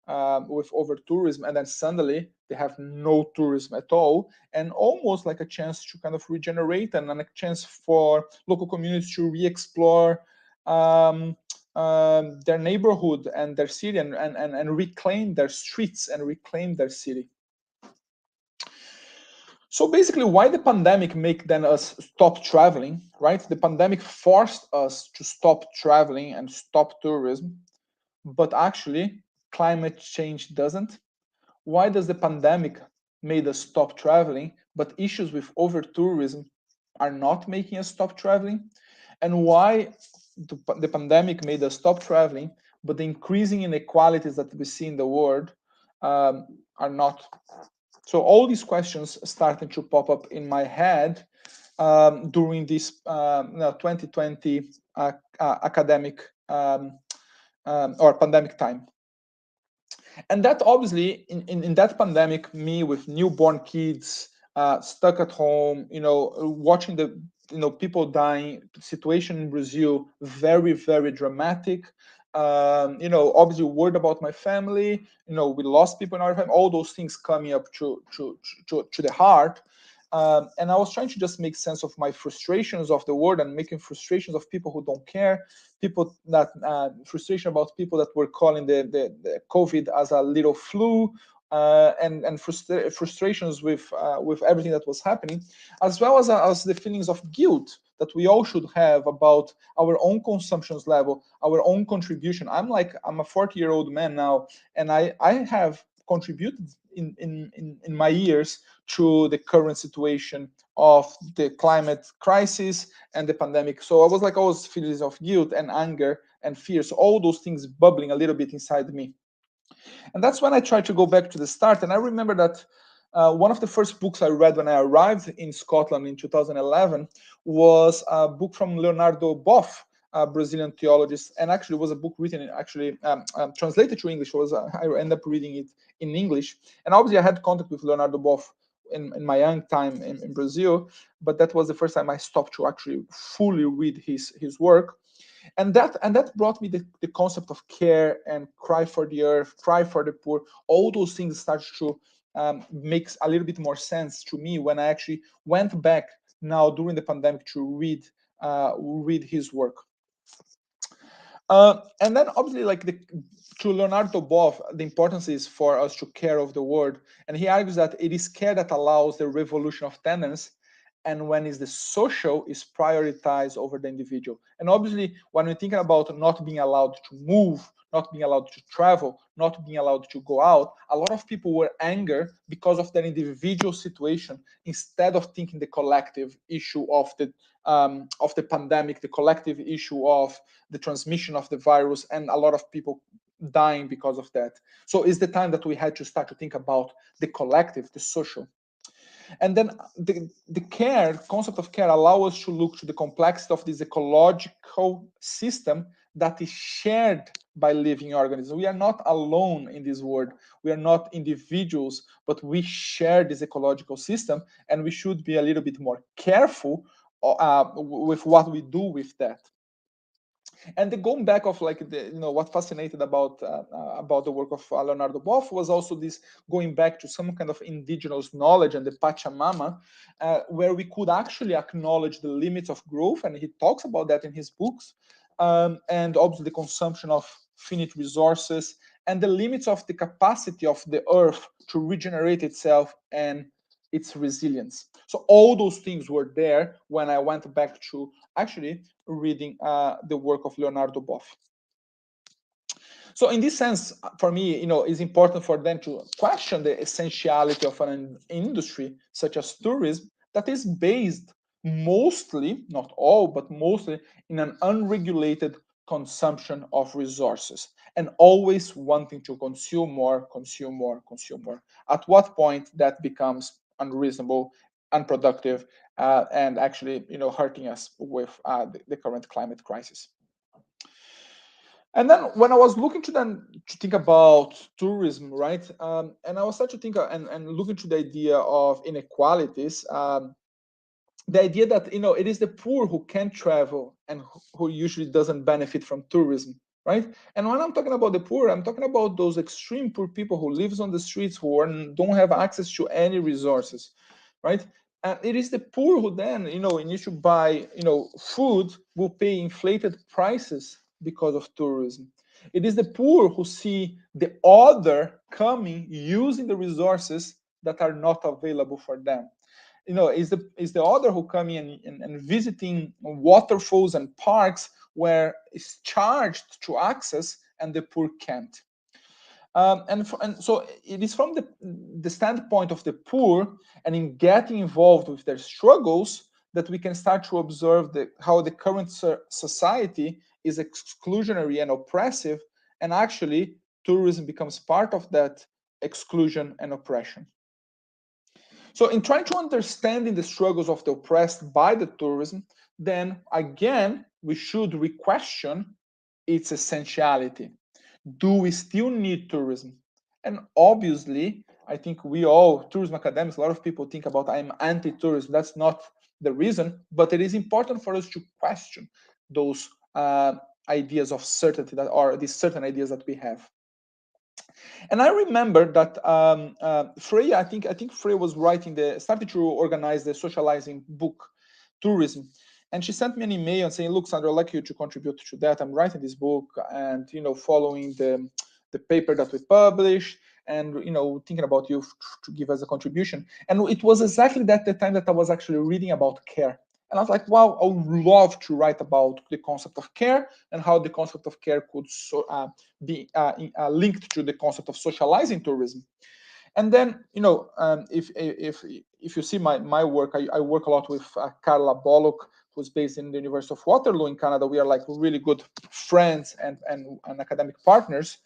over tourism, and then suddenly they have no tourism at all, and almost like a chance to kind of regenerate and a chance for local communities to re-explore their neighborhood and their city and reclaim their streets and reclaim their city. So basically, why the pandemic make then us stop traveling, right? The pandemic forced us to stop traveling and stop tourism, but actually climate change doesn't. Why does the pandemic made us stop traveling, but issues with over tourism are not making us stop traveling? And why the pandemic made us stop traveling, but the increasing inequalities that we see in the world are not? So all these questions starting to pop up in my head during this 2020 academic or pandemic time. And that obviously, in that pandemic, me with newborn kids, stuck at home, watching the people dying, situation in Brazil, very, very dramatic. Obviously worried about my family. We lost people in our family. All those things coming up to the heart. And I was trying to just make sense of my frustrations of the world and making frustrations of people who don't care, people that frustration about people that were calling the COVID as a little flu, and frustrations with everything that was happening, as well as the feelings of guilt that we all should have about our own consumptions level, our own contribution. I'm a 40-year-old man now, and I have contributed in my years to the current situation of the climate crisis and the pandemic. So I was like always feelings of guilt and anger and fear. So all those things bubbling a little bit inside me. And that's when I tried to go back to the start. And I remember that one of the first books I read when I arrived in Scotland in 2011 was a book from Leonardo Boff, a Brazilian theologist, and actually was a book written, translated to English. I ended up reading it in English. And obviously I had contact with Leonardo Boff in my young time in Brazil, but that was the first time I stopped to actually fully read his work. And that brought me the concept of care and cry for the earth, cry for the poor. All those things started to make a little bit more sense to me when I actually went back now during the pandemic to read his work. And then obviously, to Leonardo Boff, the importance is for us to care of the world. And he argues that it is care that allows the revolution of tenants, and when is the social is prioritized over the individual. And obviously, when we're thinking about not being allowed to move, not being allowed to travel, not being allowed to go out, a lot of people were angry because of their individual situation, instead of thinking the collective issue of the pandemic, the collective issue of the transmission of the virus, and a lot of people dying because of that. So it's the time that we had to start to think about the collective, the social. And then the concept of care allows us to look to the complexity of this ecological system that is shared by living organisms. We are not alone in this world. We are not individuals, but we share this ecological system, and we should be a little bit more careful with what we do with that. And the going back of what fascinated about the work of Leonardo Boff was also this going back to some kind of indigenous knowledge and the Pachamama, where we could actually acknowledge the limits of growth, and he talks about that in his books, and obviously the consumption of finite resources and the limits of the capacity of the earth to regenerate itself and its resilience. So all those things were there when I went back to actually reading the work of Leonardo Boff. So in this sense, for me, it's important for them to question the essentiality of an industry such as tourism that is based mostly, not all, but mostly in an unregulated consumption of resources, and always wanting to consume more, consume more, consume more. At what point that becomes unreasonable, unproductive, and actually, hurting us with the current climate crisis. And then when I was looking to think about tourism, right, and I was starting to think and look into the idea of inequalities, the idea that it is the poor who can travel and who usually doesn't benefit from tourism, right? And when I'm talking about the poor, I'm talking about those extreme poor people who lives on the streets, who don't have access to any resources, right? And it is the poor who then, need to buy, food, will pay inflated prices because of tourism. It is the poor who see the other coming, using the resources that are not available for them. Is the other who come in and visiting waterfalls and parks where it's charged to access and the poor can't. And so it is from the standpoint of the poor and in getting involved with their struggles that we can start to observe how the current society is exclusionary and oppressive, and actually tourism becomes part of that exclusion and oppression. So in trying to understanding the struggles of the oppressed by the tourism, then again, we should re-question its essentiality. Do we still need tourism? And obviously, I think we all, tourism academics, a lot of people think about I'm anti-tourism. That's not the reason, but it is important for us to question those ideas of certainty that are these certain ideas that we have. And I remember that Freya, I think Freya was started to organize the socializing book, Tourism. And she sent me an email saying, look, Sandro, I'd like you to contribute to that. I'm writing this book and, following the paper that we published and, thinking about you to give us a contribution. And it was exactly the time that I was actually reading about care. And I was like, wow, I would love to write about the concept of care and how the concept of care could be linked to the concept of socializing tourism. And then, if you see my work, I work a lot with Carla Bullock, who's based in the University of Waterloo in Canada. We are like really good friends and academic partners.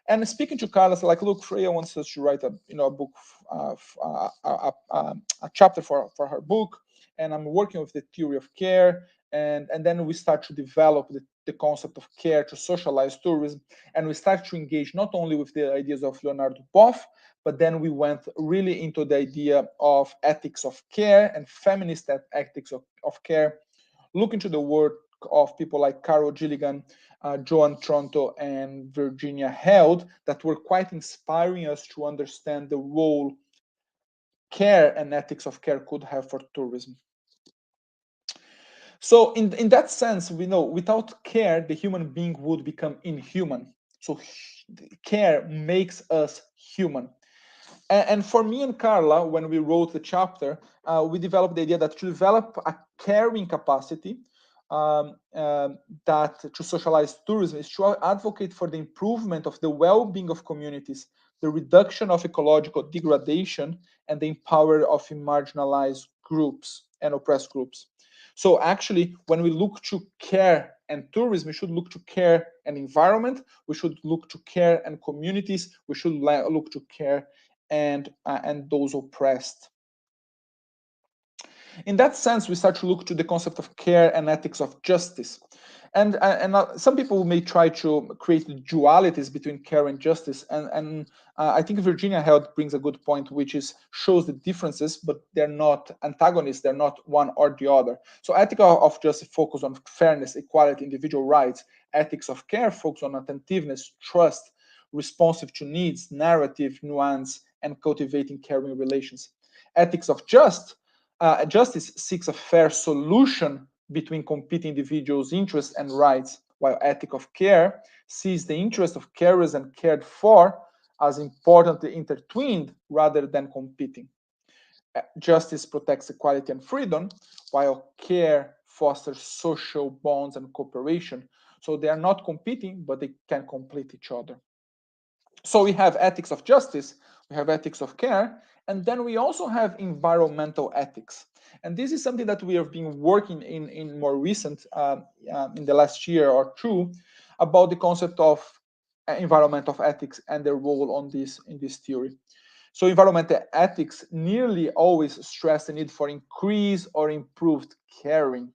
And speaking to Carla, like, look, Freya wants us to write a book, a chapter for her book, and I'm working with the theory of care, and then we start to develop the concept of care to socialize tourism, and we start to engage not only with the ideas of Leonardo Boff, but then we went really into the idea of ethics of care and feminist ethics of care, look into the work of people like Carol Gilligan, Joan Tronto, and Virginia Held that were quite inspiring us to understand the role care and ethics of care could have for tourism. So in that sense, we know without care, the human being would become inhuman. So care makes us human. And for me and Carla, when we wrote the chapter, we developed the idea that to develop a caring capacity that to socialize tourism is to advocate for the improvement of the well-being of communities, the reduction of ecological degradation, and the empowerment of marginalized groups and oppressed groups. So actually, when we look to care and tourism, we should look to care and environment, we should look to care and communities, we should look to care and those oppressed. In that sense, we start to look to the concept of care and ethics of justice. And some people may try to create dualities between care and justice. And I think Virginia Held brings a good point, which shows the differences, but they're not antagonists. They're not one or the other. So ethics of justice focus on fairness, equality, individual rights. Ethics of care focus on attentiveness, trust, responsive to needs, narrative, nuance, and cultivating caring relations. Ethics of justice seeks a fair solution between competing individuals' interests and rights, while ethic of care sees the interest of carers and cared for as importantly intertwined rather than competing. Justice protects equality and freedom, while care fosters social bonds and cooperation. So they are not competing, but they can complete each other. So we have ethics of justice, we have ethics of care, and then we also have environmental ethics. And this is something that we have been working in more recent, in the last year or two, about the concept of environmental ethics and their role on this in this theory. So environmental ethics nearly always stress the need for increased or improved caring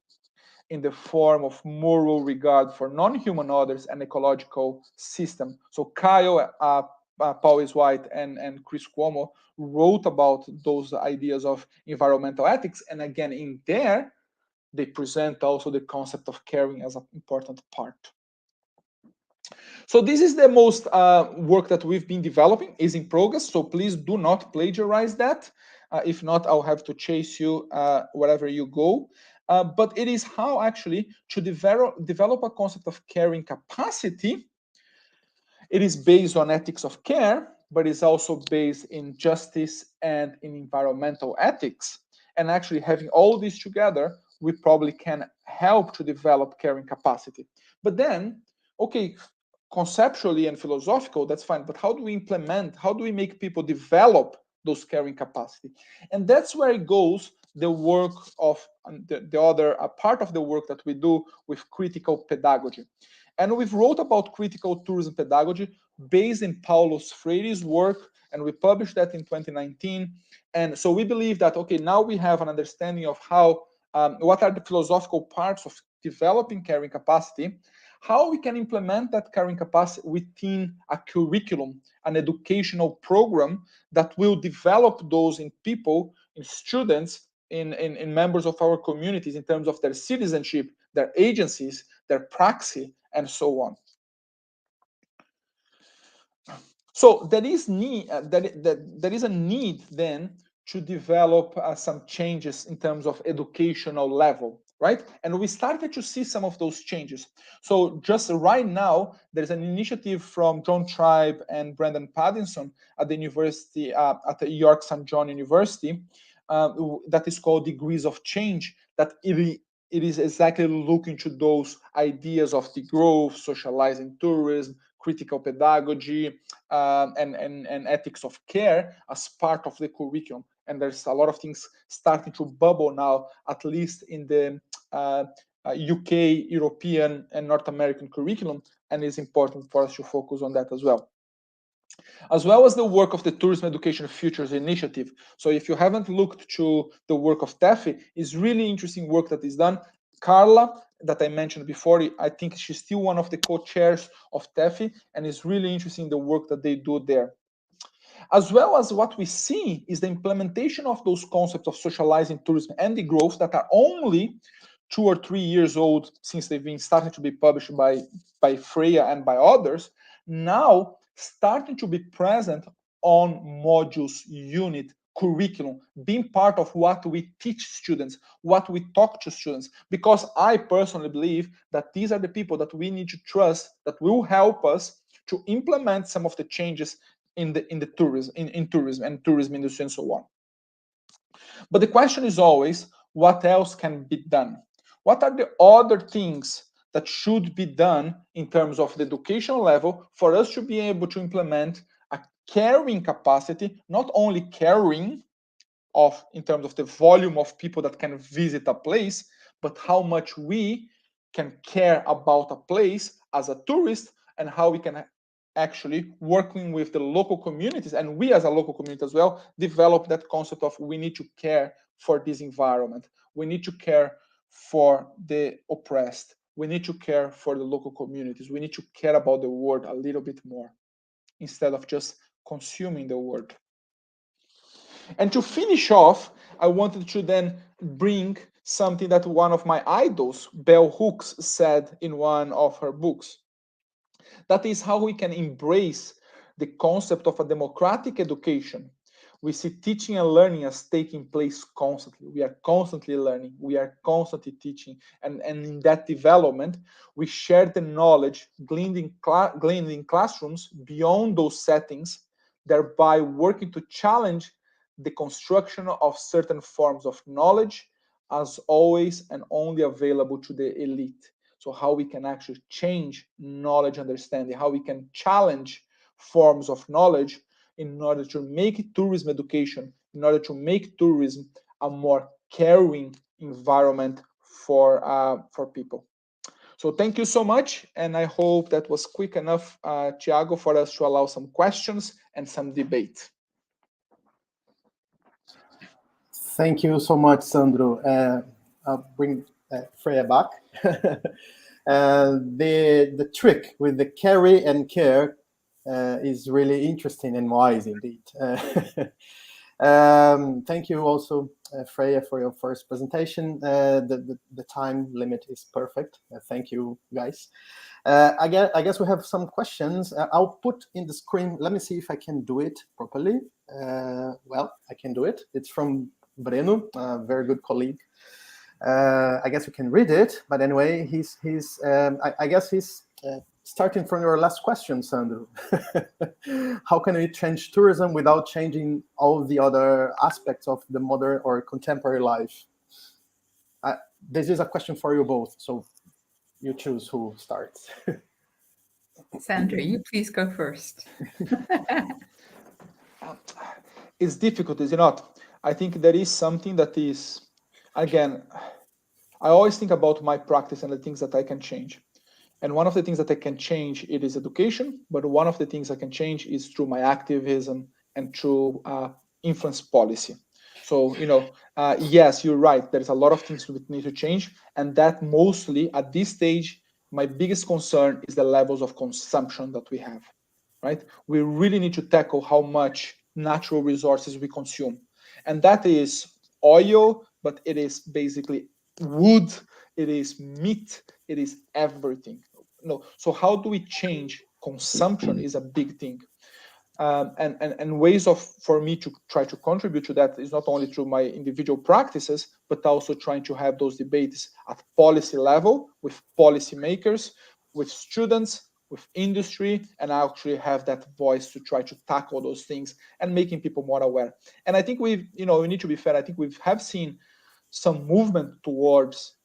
in the form of moral regard for non-human others and ecological system. So Kyle, Paul is White, and Chris Cuomo wrote about those ideas of environmental ethics. And again, in there, they present also the concept of caring as an important part. So this is the most work that we've been developing, is in progress. So please do not plagiarize that. If not, I'll have to chase you wherever you go. But it is how actually to develop a concept of caring capacity. It is based on ethics of care, but is also based in justice and in environmental ethics. And actually having all these together, we probably can help to develop caring capacity. But then, okay, conceptually and philosophical, that's fine. But how do we implement, how do we make people develop those caring capacity? And that's where it goes, the work of the other part of the work that we do with critical pedagogy. And we've wrote about critical tourism pedagogy based in Paulo Freire's work, and we published that in 2019. And so we believe that, okay, now we have an understanding of how, what are the philosophical parts of developing caring capacity, how we can implement that caring capacity within a curriculum, an educational program that will develop those in people, in students, in members of our communities in terms of their citizenship, their agencies, their praxis, and so on. So there is there is a need then to develop some changes in terms of educational level, right? And we started to see some of those changes. So just right now, there's an initiative from John Tribe and Brendan Paddington at the university, at the York St. John University, that is called Degrees of Change, that it is exactly looking to those ideas of degrowth, socializing tourism, critical pedagogy, and ethics of care as part of the curriculum. And there's a lot of things starting to bubble now, at least in the UK, European, and North American curriculum, and it's important for us to focus on that as well. As well as the work of the Tourism Education Futures Initiative. So if you haven't looked to the work of TEFI, it's really interesting work that is done. Carla, that I mentioned before, I think she's still one of the co-chairs of TEFI, and it's really interesting the work that they do there. As well as what we see is the implementation of those concepts of socializing tourism and degrowth that are only 2 or 3 years old since they've been starting to be published by Freya and by others, now starting to be present on modules, unit, curriculum, being part of what we teach students, what we talk to students, because I personally believe that these are the people that we need to trust, that will help us to implement some of the changes in the tourism, in tourism and tourism industry and so on. But the question is always, what else can be done? What are the other things that should be done in terms of the educational level for us to be able to implement a caring capacity, not only caring of in terms of the volume of people that can visit a place, but how much we can care about a place as a tourist and how we can actually working with the local communities, and we as a local community as well, develop that concept of we need to care for this environment. We need to care for the oppressed. We need to care for the local communities. We need to care about the world a little bit more instead of just consuming the world. And to finish off, I wanted to then bring something that one of my idols, Bell Hooks, said in one of her books. That is how we can embrace the concept of a democratic education. We see teaching and learning as taking place constantly. We are constantly learning. We are constantly teaching. And in that development, we share the knowledge gleaned in classrooms beyond those settings, thereby working to challenge the construction of certain forms of knowledge as always and only available to the elite. So how we can actually change knowledge understanding, how we can challenge forms of knowledge in order to make tourism education, in order to make tourism a more caring environment for people. So thank you so much, and I hope that was quick enough, Thiago, for us to allow some questions and some debate. Thank you so much, Sandro. I'll bring Freya back. The trick with the carry and care is really interesting and wise indeed. Thank you also, Freya, for your first presentation. The time limit is perfect. Thank you, guys. I guess we have some questions. I'll put in the screen. Let me see if I can do it properly. Well, I can do it. It's from Breno, a very good colleague. I guess you can read it, but anyway, I guess he's starting from your last question, Sandro. How can we change tourism without changing all the other aspects of the modern or contemporary life? This is a question for you both, so you choose who starts. Sandro, you please go first. It's difficult, is it not? I think there is something that is, again, I always think about my practice and the things that I can change. And one of the things that I can change, it is education, but one of the things I can change is through my activism and through influence policy. So, yes, you're right. There's a lot of things we need to change. And that mostly at this stage, my biggest concern is the levels of consumption that we have, right? We really need to tackle how much natural resources we consume. And that is oil, but it is basically wood, it is meat, it is everything. So how do we change consumption is a big thing. And ways for me to try to contribute to that is not only through my individual practices, but also trying to have those debates at policy level with policymakers, with students, with industry, and actually have that voice to try to tackle those things and making people more aware. And I think we need to be fair. I think we have seen some movement towards,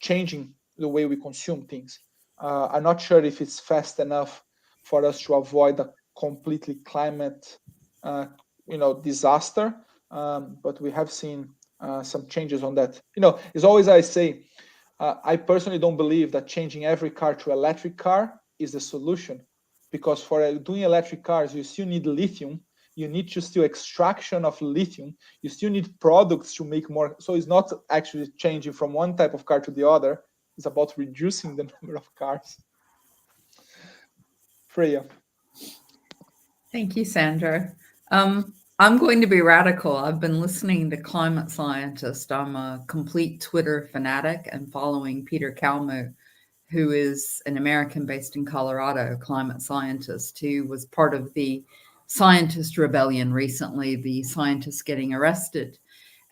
changing the way we consume things. I'm not sure if it's fast enough for us to avoid a completely climate, disaster. But we have seen some changes on that. It's always I say, I personally don't believe that changing every car to electric car is the solution, because for doing electric cars, you still need lithium. You need to still extraction of lithium. You still need products to make more. So it's not actually changing from one type of car to the other. It's about reducing the number of cars. Freya. Thank you, Sandro. I'm going to be radical. I've been listening to climate scientists. I'm a complete Twitter fanatic and following Peter Kalmu, who is an American based in Colorado, climate scientist who was part of the scientist rebellion recently, the scientists getting arrested.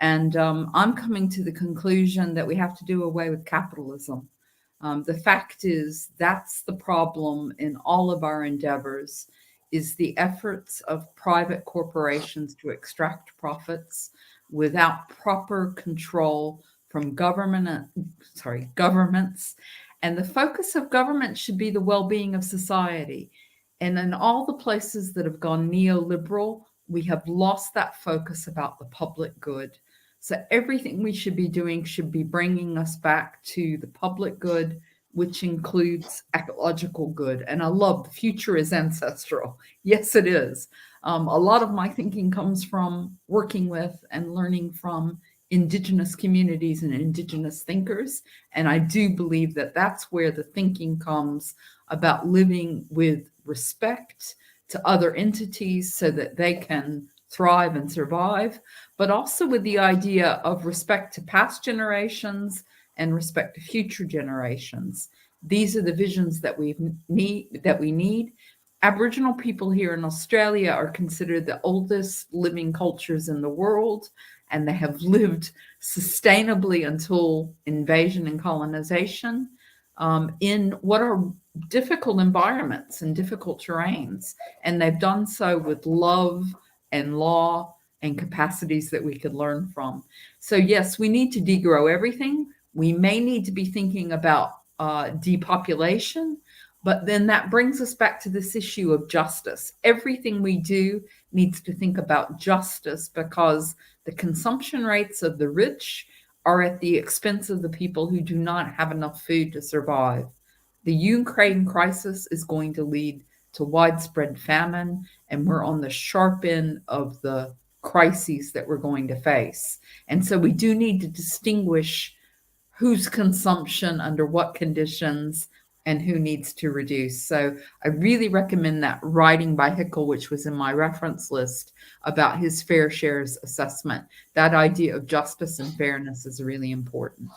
And I'm coming to the conclusion that we have to do away with capitalism. The fact is that's the problem in all of our endeavors, is the efforts of private corporations to extract profits without proper control from governments. And the focus of government should be the well-being of society. And in all the places that have gone neoliberal, we have lost that focus about the public good. So everything we should be doing should be bringing us back to the public good, which includes ecological good. And I love the future is ancestral. Yes, it is. A lot of my thinking comes from working with and learning from indigenous communities and indigenous thinkers. And I do believe that that's where the thinking comes about living with respect to other entities so that they can thrive and survive, but also with the idea of respect to past generations and respect to future generations. These are the visions that we need. Aboriginal people here in Australia are considered the oldest living cultures in the world, and they have lived sustainably until invasion and colonization in what are difficult environments and difficult terrains. And they've done so with love and law and capacities that we could learn from. So yes, we need to degrow everything. We may need to be thinking about depopulation. But then that brings us back to this issue of justice. Everything we do needs to think about justice, because the consumption rates of the rich are at the expense of the people who do not have enough food to survive. The Ukraine crisis is going to lead to widespread famine, and we're on the sharp end of the crises that we're going to face. And so we do need to distinguish whose consumption, under what conditions, and who needs to reduce. So I really recommend that writing by Hickel, which was in my reference list, about his fair shares assessment. That idea of justice and fairness is really important.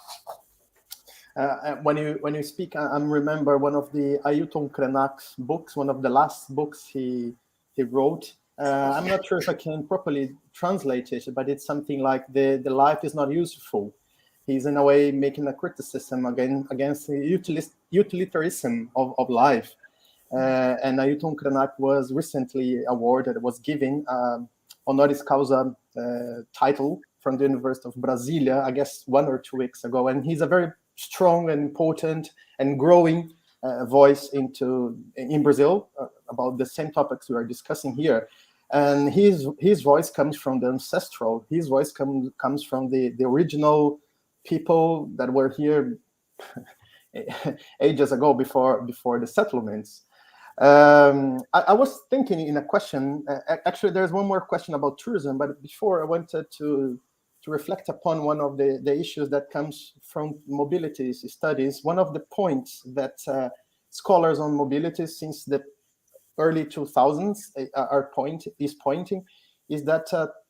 When you speak, I remember one of the Ailton Krenac's books, one of the last books he wrote. I'm not sure if I can properly translate it, but it's something like the life is not useful. He's in a way making a criticism against the utilitarianism of life. And Ailton Krenak was recently awarded, was given honoris causa title from the University of Brasilia, I guess 1 or 2 weeks ago. And he's a very strong and important and growing voice in Brazil about the same topics we are discussing here. And his voice comes from the ancestral. His voice comes from the original people that were here ages ago, before the settlements. I was thinking in a question. Actually, there's one more question about tourism, but before, I wanted to reflect upon one of the issues that comes from mobilities studies. One of the points that scholars on mobilities since the early 2000s are pointing is that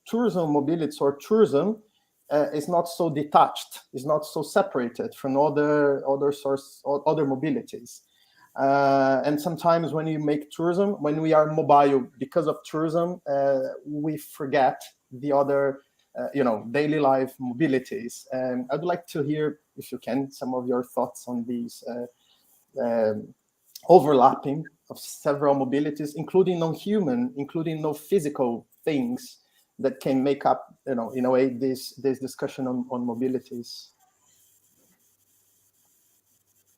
tourism mobilities, or tourism, is not so detached, is not so separated from other mobilities. And sometimes when you make tourism, when we are mobile because of tourism, we forget the other, daily life mobilities. And I'd like to hear, if you can, some of your thoughts on these overlapping of several mobilities, including non-human, including no physical things that can make up, in a way, this discussion on mobilities.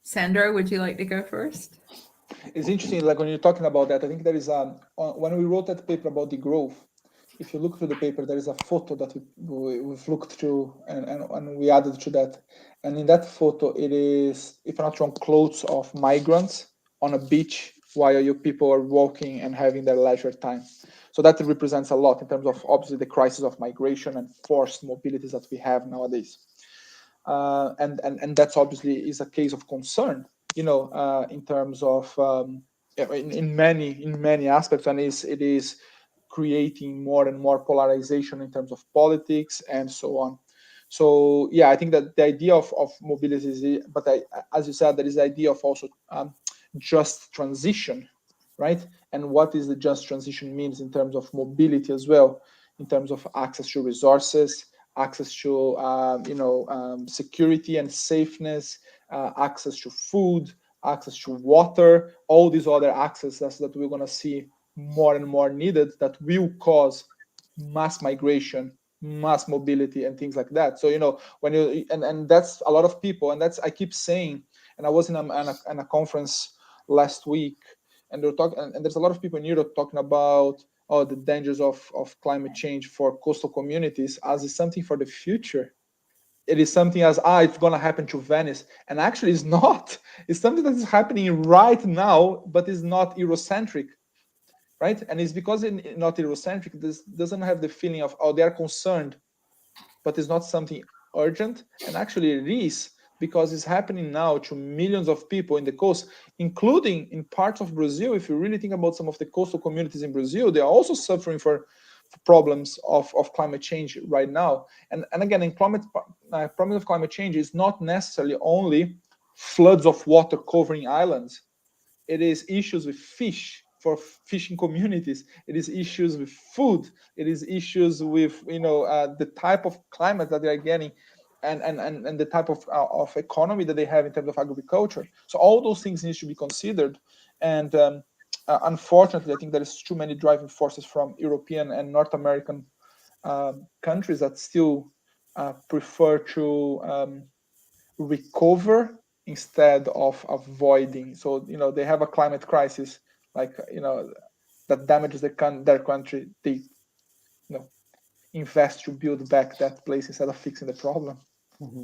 Sandro, would you like to go first? It's interesting, like when you're talking about that, I think there is when we wrote that paper about Degrowth, if you look through the paper, there is a photo that we've looked through and we added to that. And in that photo, it is, if I'm not wrong, clothes of migrants on a beach while you people are walking and having their leisure time. So that represents a lot in terms of, obviously, the crisis of migration and forced mobilities that we have nowadays. And that's obviously is a case of concern, in terms of in many aspects, and it is creating more and more polarization in terms of politics and so on. So yeah, I think that the idea of mobility is, but as you said, there is the idea of also just transition, right? And what is the just transition means in terms of mobility as well, in terms of access to resources, access to security and safeness, access to food, access to water, all these other accesses that we're going to see more and more needed, that will cause mass migration, mass mobility, and things like that. So when you and that's a lot of people, and that's, I keep saying, and I was in a conference last week, and they're talking, and there's a lot of people in Europe talking about the dangers of climate change for coastal communities as something for the future. It is something as, it's going to happen to Venice. And actually it's not. It's something that is happening right now, but is not Eurocentric, right? And it's because it's not Eurocentric, this doesn't have the feeling of, they're concerned, but it's not something urgent. And actually it is, because it's happening now to millions of people in the coast, including in parts of Brazil. If you really think about some of the coastal communities in Brazil, they are also suffering for problems of climate change right now. And again, in problem of climate change is not necessarily only floods of water covering islands. It is issues with fish, for fishing communities. It is issues with food. It is issues with the type of climate that they are getting, and the type of economy that they have in terms of agriculture. So all those things need to be considered. And unfortunately, I think there is too many driving forces from European and North American countries that still prefer to recover instead of avoiding. So they have a climate crisis, like that damages their country. They invest to build back that place instead of fixing the problem. Mm-hmm.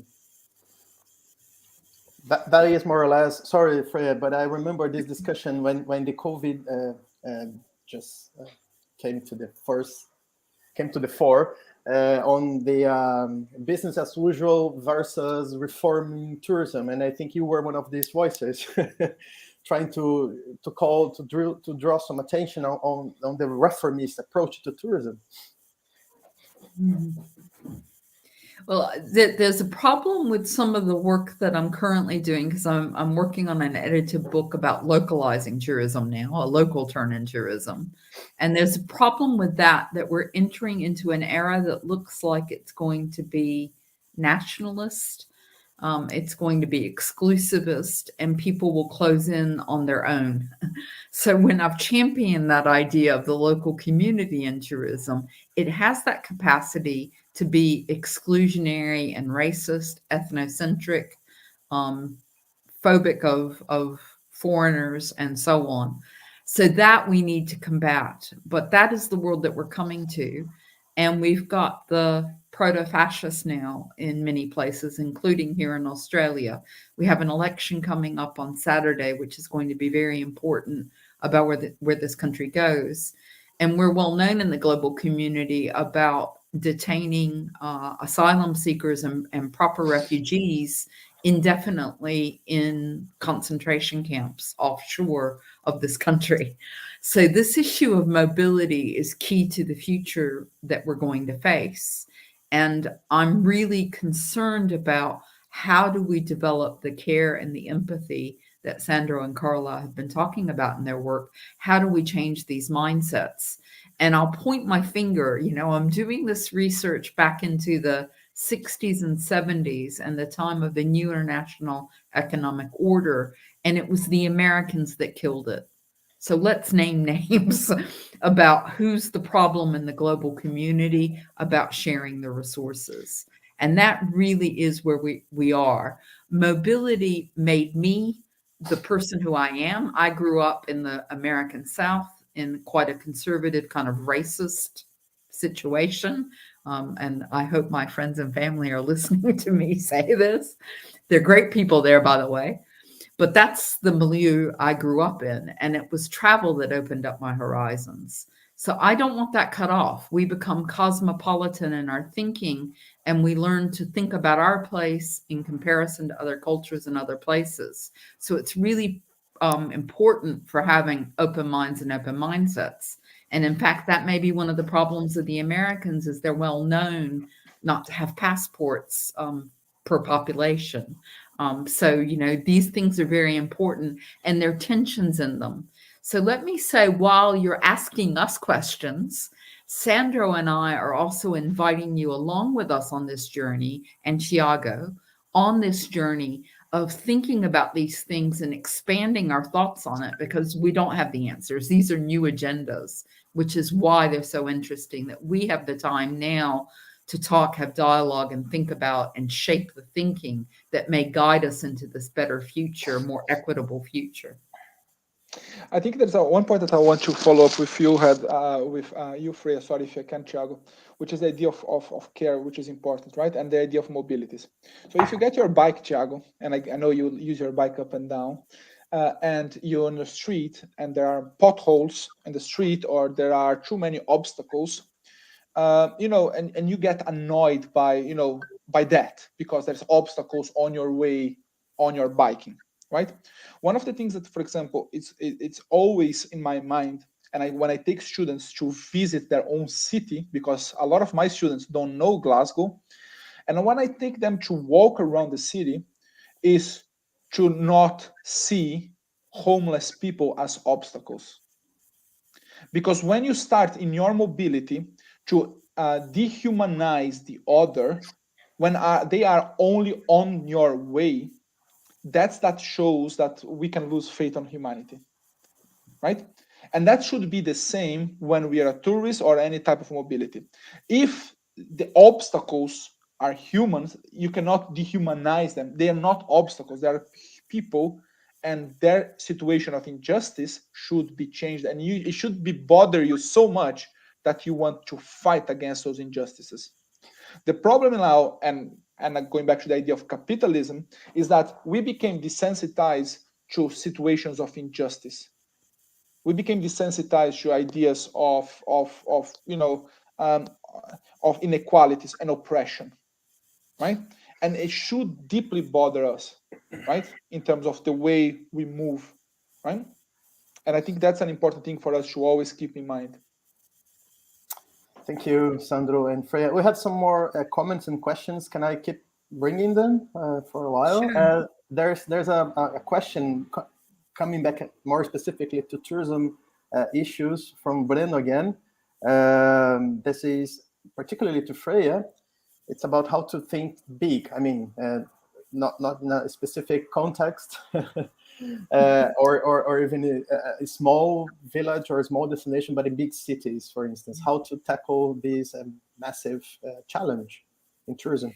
That is more or less. Sorry, Freya, but I remember this discussion when the COVID just came to the fore on the business as usual versus reforming tourism, and I think you were one of these voices trying to draw some attention on the reformist approach to tourism. Mm-hmm. Well, there's a problem with some of the work that I'm currently doing, because I'm working on an edited book about localizing tourism now, a local turn in tourism. And there's a problem with that we're entering into an era that looks like it's going to be nationalist. It's going to be exclusivist, and people will close in on their own. So when I've championed that idea of the local community in tourism, it has that capacity to be exclusionary and racist, ethnocentric, phobic of foreigners, and so on. So that we need to combat. But that is the world that we're coming to. And we've got the proto-fascists now in many places, including here in Australia. We have an election coming up on Saturday, which is going to be very important about where this country goes. And we're well known in the global community about detaining asylum seekers and proper refugees indefinitely in concentration camps offshore of this country. So this issue of mobility is key to the future that we're going to face. And I'm really concerned about how do we develop the care and the empathy that Sandro and Carla have been talking about in their work. How do we change these mindsets? And I'll point my finger, I'm doing this research back into the 60s and 70s and the time of the new international economic order. And it was the Americans that killed it. So let's name names about who's the problem in the global community about sharing the resources. And that really is where we are. Mobility made me the person who I am. I grew up in the American South in quite a conservative kind of racist situation. And I hope my friends and family are listening to me say this. They're great people there, by the way. But that's the milieu I grew up in, and it was travel that opened up my horizons. So I don't want that cut off. We become cosmopolitan in our thinking, and we learn to think about our place in comparison to other cultures and other places. So it's really important for having open minds and open mindsets. And in fact, that may be one of the problems of the Americans is they're well known not to have passports per population. So, these things are very important, and there are tensions in them. So let me say, while you're asking us questions, Sandro and I are also inviting you along with us on this journey, and Thiago, on this journey of thinking about these things and expanding our thoughts on it, because we don't have the answers. These are new agendas, which is why they're so interesting, that we have the time now to talk, have dialogue, and think about and shape the thinking that may guide us into this better future, more equitable future. I think there's one point that I want to follow up with you, you, Freya, sorry if I can, Thiago, which is the idea of care, which is important, right? And the idea of mobilities. So if you get your bike, Thiago, and I know you use your bike up and down, and you're on the street and there are potholes in the street, or there are too many obstacles, and you get annoyed by that because there's obstacles on your way on your biking, right? One of the things that, for example, it's always in my mind, and when I take students to visit their own city, because a lot of my students don't know Glasgow, and when I take them to walk around the city, is to not see homeless people as obstacles. Because when you start in your mobility to dehumanize the other, when they are only on your way, that shows that we can lose faith on humanity, right? And that should be the same when we are a tourist or any type of mobility. If the obstacles are humans, you cannot dehumanize them. They are not obstacles. They are people, and their situation of injustice should be changed, and it should be bother you so much that you want to fight against those injustices. The problem now, and going back to the idea of capitalism, is that we became desensitized to situations of injustice. We became desensitized to ideas of inequalities and oppression, right? And it should deeply bother us, right, in terms of the way we move, right? And I think that's an important thing for us to always keep in mind. Thank you, Sandro and Freya. We have some more comments and questions. Can I keep bringing them for a while? Sure. There's a question coming back more specifically to tourism issues from Breno again. This is particularly to Freya. It's about how to think big. I mean, not in a specific context, or even a small village or a small destination, but in big cities, for instance. How to tackle this massive challenge in tourism?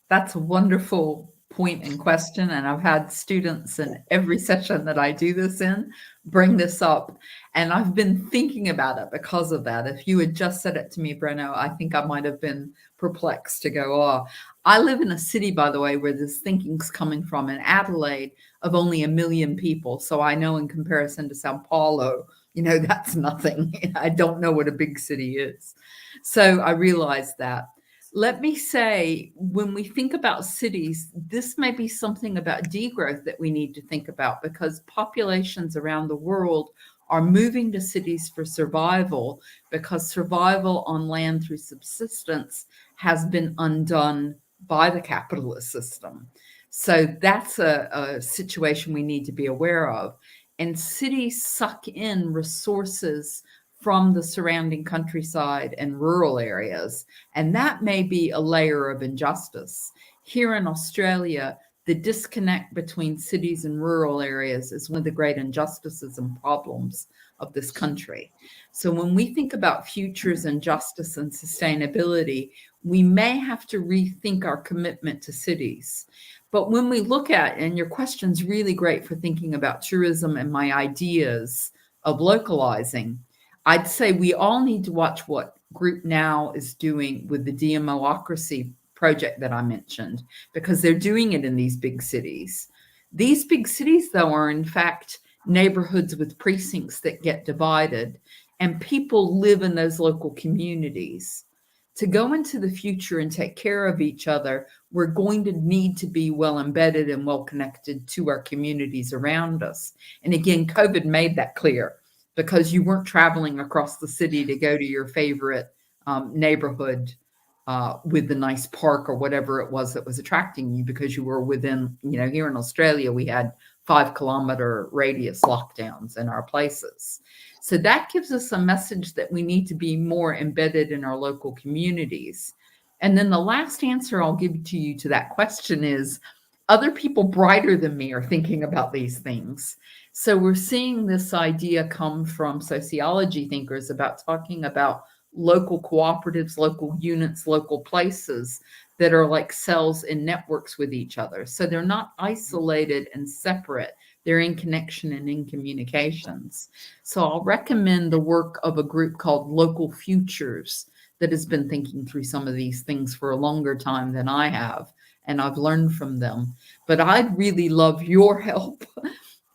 That's a wonderful point and question, and I've had students in every session that I do this in bring this up, and I've been thinking about it because of that. If you had just said it to me, Breno, I think I might have been perplexed to go, oh, I live in a city, by the way, where this thinking's coming from, in Adelaide, of only 1 million people. So I know in comparison to Sao Paulo, that's nothing. I don't know what a big city is. So I realized that. Let me say, when we think about cities, this may be something about degrowth that we need to think about, because populations around the world are moving to cities for survival, because survival on land through subsistence has been undone by the capitalist system. So that's a situation we need to be aware of. And cities suck in resources from the surrounding countryside and rural areas. And that may be a layer of injustice. Here in Australia, the disconnect between cities and rural areas is one of the great injustices and problems of this country. So when we think about futures and justice and sustainability, we may have to rethink our commitment to cities. But when we look at, and your question's really great for thinking about tourism and my ideas of localizing, I'd say we all need to watch what Group Now is doing with the DMOcracy project that I mentioned, because they're doing it in these big cities. These big cities, though, are in fact neighborhoods with precincts that get divided, and people live in those local communities. To go into the future and take care of each other, we're going to need to be well embedded and well connected to our communities around us. And again, COVID made that clear, because you weren't traveling across the city to go to your favorite neighborhood with the nice park or whatever it was that was attracting you, because you were within, here in Australia, we had 5-kilometer radius lockdowns in our places. So that gives us a message that we need to be more embedded in our local communities. And then the last answer I'll give to you to that question is, other people brighter than me are thinking about these things. So we're seeing this idea come from sociology thinkers about talking about local cooperatives, local units, local places that are like cells in networks with each other. So they're not isolated and separate. They're in connection and in communications. So I'll recommend the work of a group called Local Futures that has been thinking through some of these things for a longer time than I have, and I've learned from them. But I'd really love your help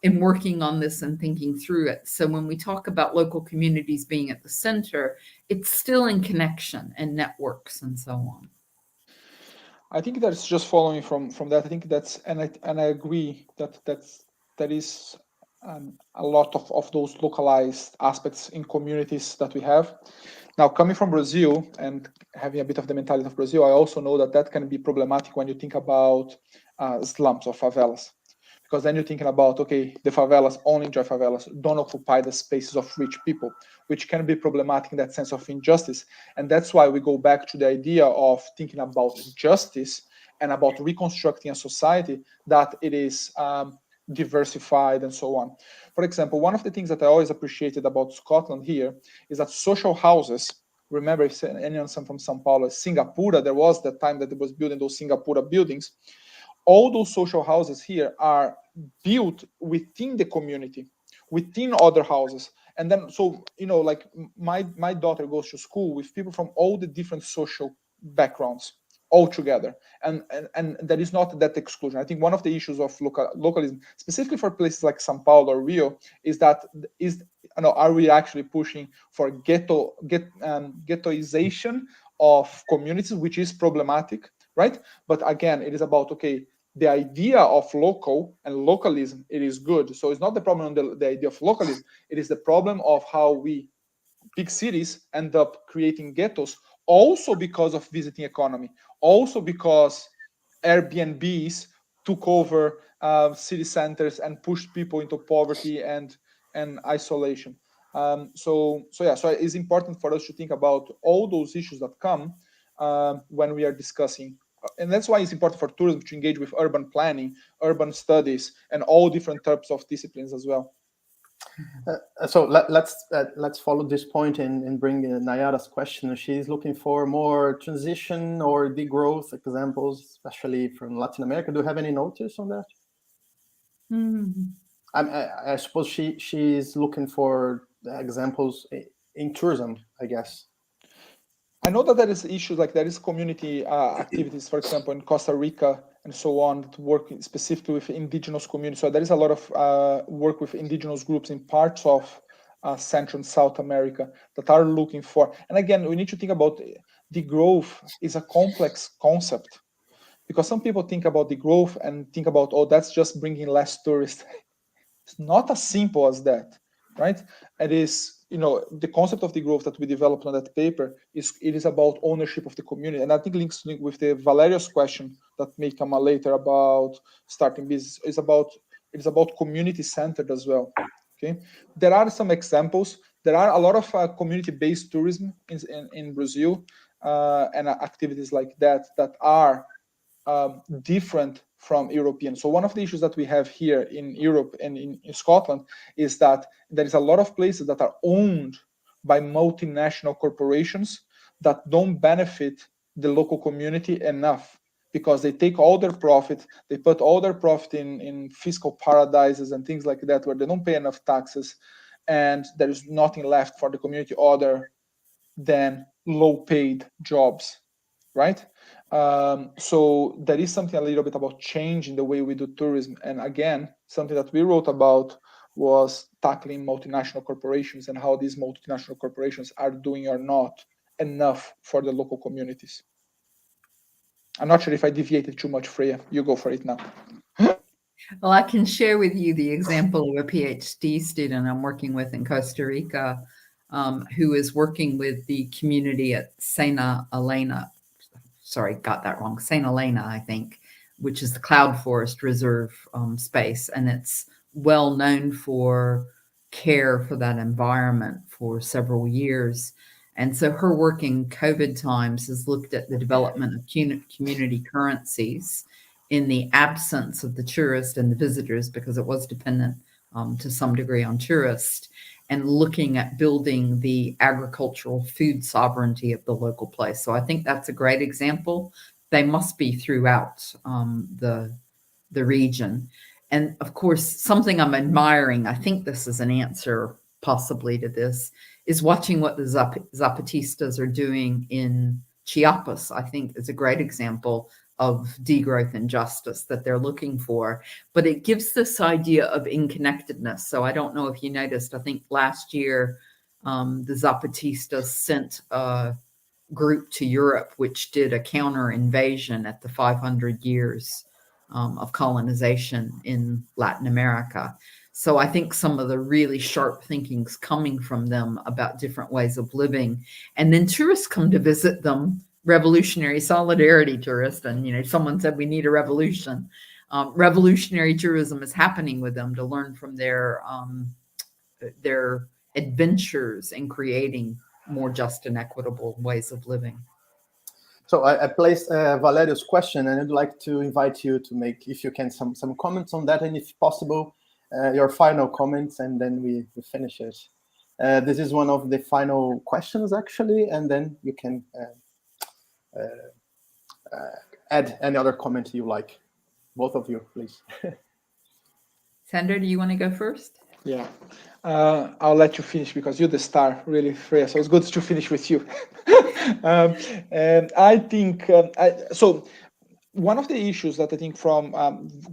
in working on this and thinking through it. So when we talk about local communities being at the center, it's still in connection and networks and so on. I think that's just following from that. I think that's, and I agree that is a lot of those localized aspects in communities that we have. Now, coming from Brazil and having a bit of the mentality of Brazil, I also know that can be problematic when you think about slums or favelas. Because then you're thinking about, okay, the favelas, only enjoy favelas, don't occupy the spaces of rich people, which can be problematic in that sense of injustice. And that's why we go back to the idea of thinking about justice and about reconstructing a society that it is diversified and so on. For example, one of the things that I always appreciated about Scotland here is that social houses, remember, if anyone from São Paulo, Singapura, there was that time that it was building those Singapura buildings. All those social houses here are built within the community, within other houses. And then, so, like my daughter goes to school with people from all the different social backgrounds all together. And there is not that exclusion. I think one of the issues of localism, specifically for places like Sao Paulo or Rio, is that are we actually pushing for ghettoization of communities, which is problematic, right? But again, it is about, okay, the idea of local and localism, it is good. So it's not the problem on the idea of localism, it is the problem of how we, big cities, end up creating ghettos, also because of visiting economy, also because Airbnbs took over city centers and pushed people into poverty and isolation. So it's important for us to think about all those issues that come when we are discussing. And that's why it's important for tourism to engage with urban planning, urban studies, and all different types of disciplines as well. So let's follow this point and bring Nayara's question. She's looking for more transition or degrowth examples, especially from Latin America. Do you have any notice on that? I suppose she's looking for examples in tourism, I guess. I know that there is issues like there is community activities, for example, in Costa Rica and so on, that work specifically with indigenous communities. So there is a lot of work with indigenous groups in parts of Central and South America that are looking for. And again, we need to think about degrowth is a complex concept, because some people think about degrowth and think about, oh, that's just bringing less tourists. It's not as simple as that, right? It is, the concept of degrowth that we developed on that paper is about ownership of the community. And I think links with the Valeria's question that may come later about starting business. It's about community centered as well. Okay, there are some examples. There are a lot of community-based tourism in Brazil and activities like that are different from European. So one of the issues that we have here in Europe and in Scotland is that there is a lot of places that are owned by multinational corporations that don't benefit the local community enough, because they take all their profit, they put all their profit in fiscal paradises and things like that, where they don't pay enough taxes, and there is nothing left for the community other than low-paid jobs, right? So there is something a little bit about changing the way we do tourism. And again, something that we wrote about was tackling multinational corporations and how these multinational corporations are doing or not enough for the local communities. I'm not sure if I deviated too much, Freya. You go for it now. Well, I can share with you the example of a PhD student I'm working with in Costa Rica, who is working with the community at Santa Elena. Sorry, got that wrong. St. Helena, I think, which is the cloud forest reserve space. And it's well known for care for that environment for several years. And so her work in COVID times has looked at the development of community currencies in the absence of the tourist and the visitors, because it was dependent to some degree on tourists, and looking at building the agricultural food sovereignty of the local place. So I think that's a great example. They must be throughout the region. And of course, something I'm admiring, I think this is an answer possibly to this, is watching what the Zapatistas are doing in Chiapas. I think is a great example of degrowth and justice that they're looking for. But it gives this idea of inconnectedness. So I don't know if you noticed, I think last year, the Zapatistas sent a group to Europe, which did a counter invasion at the 500 years of colonization in Latin America. So I think some of the really sharp thinking's coming from them about different ways of living. And then tourists come to visit them, revolutionary solidarity tourists. And, someone said we need a revolution. Revolutionary tourism is happening with them to learn from their adventures in creating more just and equitable ways of living. So I placed Valerio's question, and I'd like to invite you to make, if you can, some comments on that, and if possible, your final comments, and then we finish it. This is one of the final questions, actually, and then you can add any other comment you like. Both of you, please. Sandro, do you want to go first? Yeah, I'll let you finish because you're the star, really, Freya. So it's good to finish with you. And I think so. One of the issues that I think from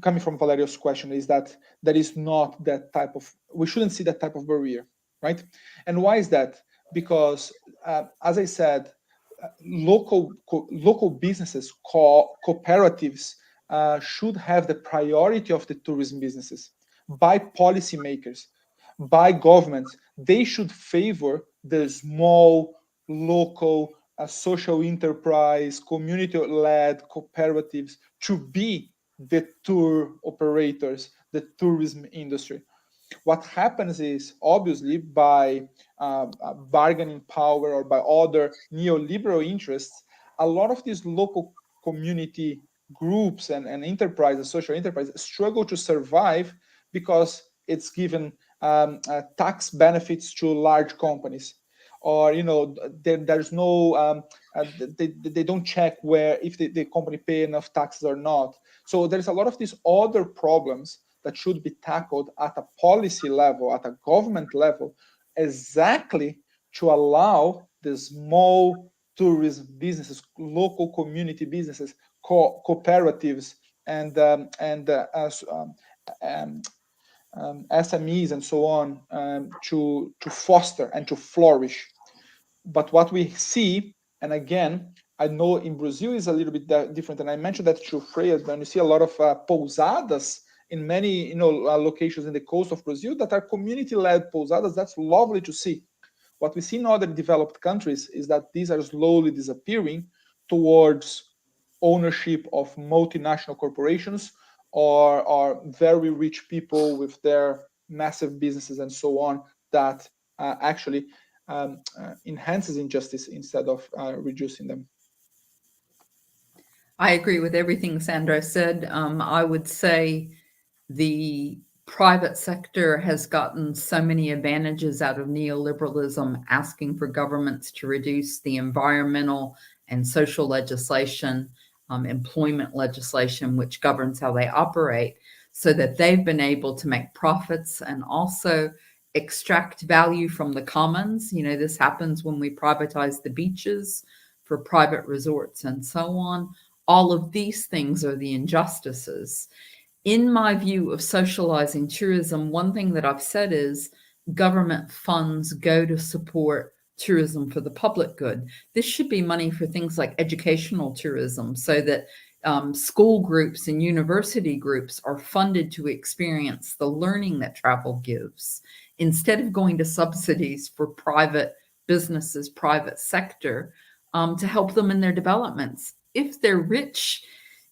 coming from Valerio's question is that there is not that type of, we shouldn't see that type of barrier, right? And why is that? Because as I said, local businesses, cooperatives should have the priority of the tourism businesses by policymakers, by governments. They should favor the small, local, social enterprise, community-led cooperatives to be the tour operators, the tourism industry. What happens is, obviously, by bargaining power or by other neoliberal interests, a lot of these local community groups and enterprises, social enterprises, struggle to survive because it's given tax benefits to large companies, or there's no they don't check where if the company pay enough taxes or not. So there's a lot of these other problems that should be tackled at a policy level, at a government level, exactly to allow the small tourism businesses, local community businesses, cooperatives, and SMEs and so on to foster and to flourish. But what we see, and again, I know in Brazil is a little bit different, and I mentioned that to Freya, when you see a lot of pousadas in many locations in the coast of Brazil that are community-led pousadas. That's lovely to see. What we see in other developed countries is that these are slowly disappearing towards ownership of multinational corporations or very rich people with their massive businesses and so on that actually enhances injustice instead of reducing them. I agree with everything Sandro said. I would say the private sector has gotten so many advantages out of neoliberalism, asking for governments to reduce the environmental and social legislation, employment legislation, which governs how they operate, so that they've been able to make profits and also extract value from the commons. This happens when we privatize the beaches for private resorts and so on. All of these things are the injustices. In my view of socializing tourism, one thing that I've said is government funds go to support tourism for the public good. This should be money for things like educational tourism, so that school groups and university groups are funded to experience the learning that travel gives, instead of going to subsidies for private businesses, private sector, to help them in their developments. If they're rich,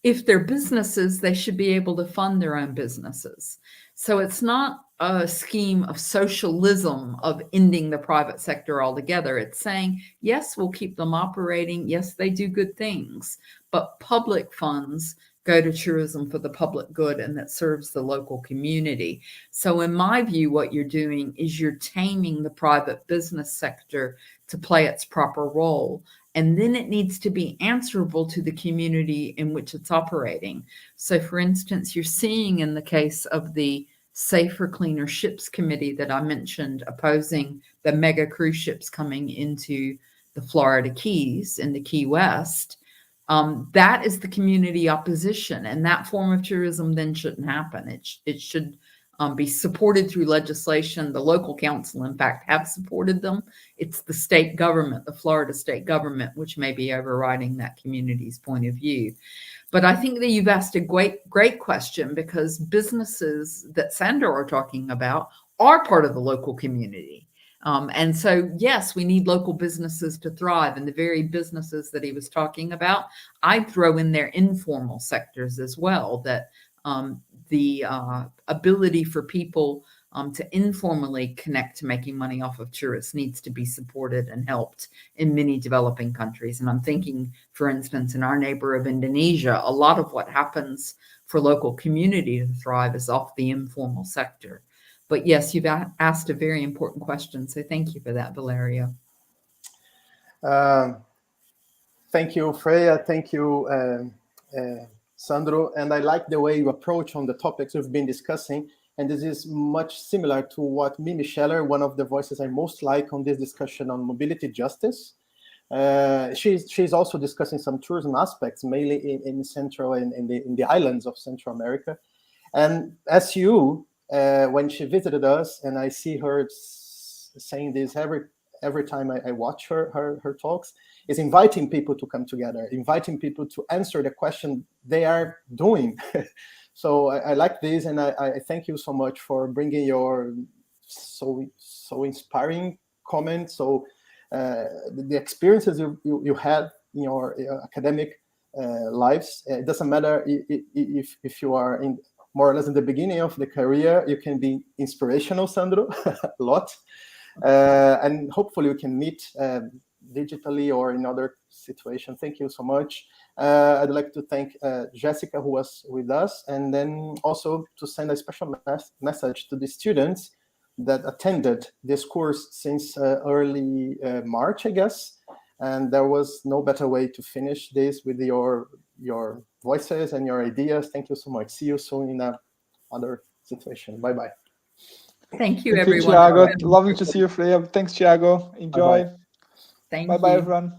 if they're businesses, they should be able to fund their own businesses. So it's not a scheme of socialism of ending the private sector altogether. It's saying, yes, we'll keep them operating. Yes, they do good things, but public funds go to tourism for the public good and that serves the local community. So in my view, what you're doing is you're taming the private business sector to play its proper role. And then it needs to be answerable to the community in which it's operating. So for instance, you're seeing in the case of the Safer, Cleaner Ships Committee that I mentioned, opposing the mega cruise ships coming into the Florida Keys in the Key West, that is the community opposition. And that form of tourism then shouldn't happen. It should be supported through legislation. The local council, in fact, have supported them. It's the state government, the Florida state government, which may be overriding that community's point of view. But I think that you've asked a great question, because businesses that Sandro are talking about are part of the local community. And so, yes, we need local businesses to thrive. And the very businesses that he was talking about, I'd throw in their informal sectors as well, that the ability for people to informally connect to making money off of tourists needs to be supported and helped in many developing countries. And I'm thinking, for instance, in our neighbor of Indonesia, a lot of what happens for local community to thrive is off the informal sector. But yes, you've asked a very important question. So thank you for that, Valerio. Thank you, Freya. Thank you, Sandro. And I like the way you approach on the topics we've been discussing. And this is much similar to what Mimi Scheller, one of the voices I most like on this discussion on mobility justice. She's also discussing some tourism aspects, mainly in Central and in the islands of Central America. And as you, when she visited us, and I see her saying this every time I watch her talks, is inviting people to come together, inviting people to answer the question they are doing. So I like this, and I thank you so much for bringing your so inspiring comments. So the experiences you had in your academic lives, it doesn't matter if you are in more or less in the beginning of the career, you can be inspirational, Sandro, a lot. And hopefully we can meet digitally or in other situations. Thank you so much. I'd like to thank Jessica, who was with us, and then also to send a special message to the students that attended this course since early March, I guess. And there was no better way to finish this with your voices and your ideas. Thank you so much. See you soon in another situation. Bye-bye. Thank you, Thank everyone. you, Thiago. Lovely to see you, Freya. Thanks, Thiago. Enjoy. Bye-bye. Thank Bye-bye, you. everyone.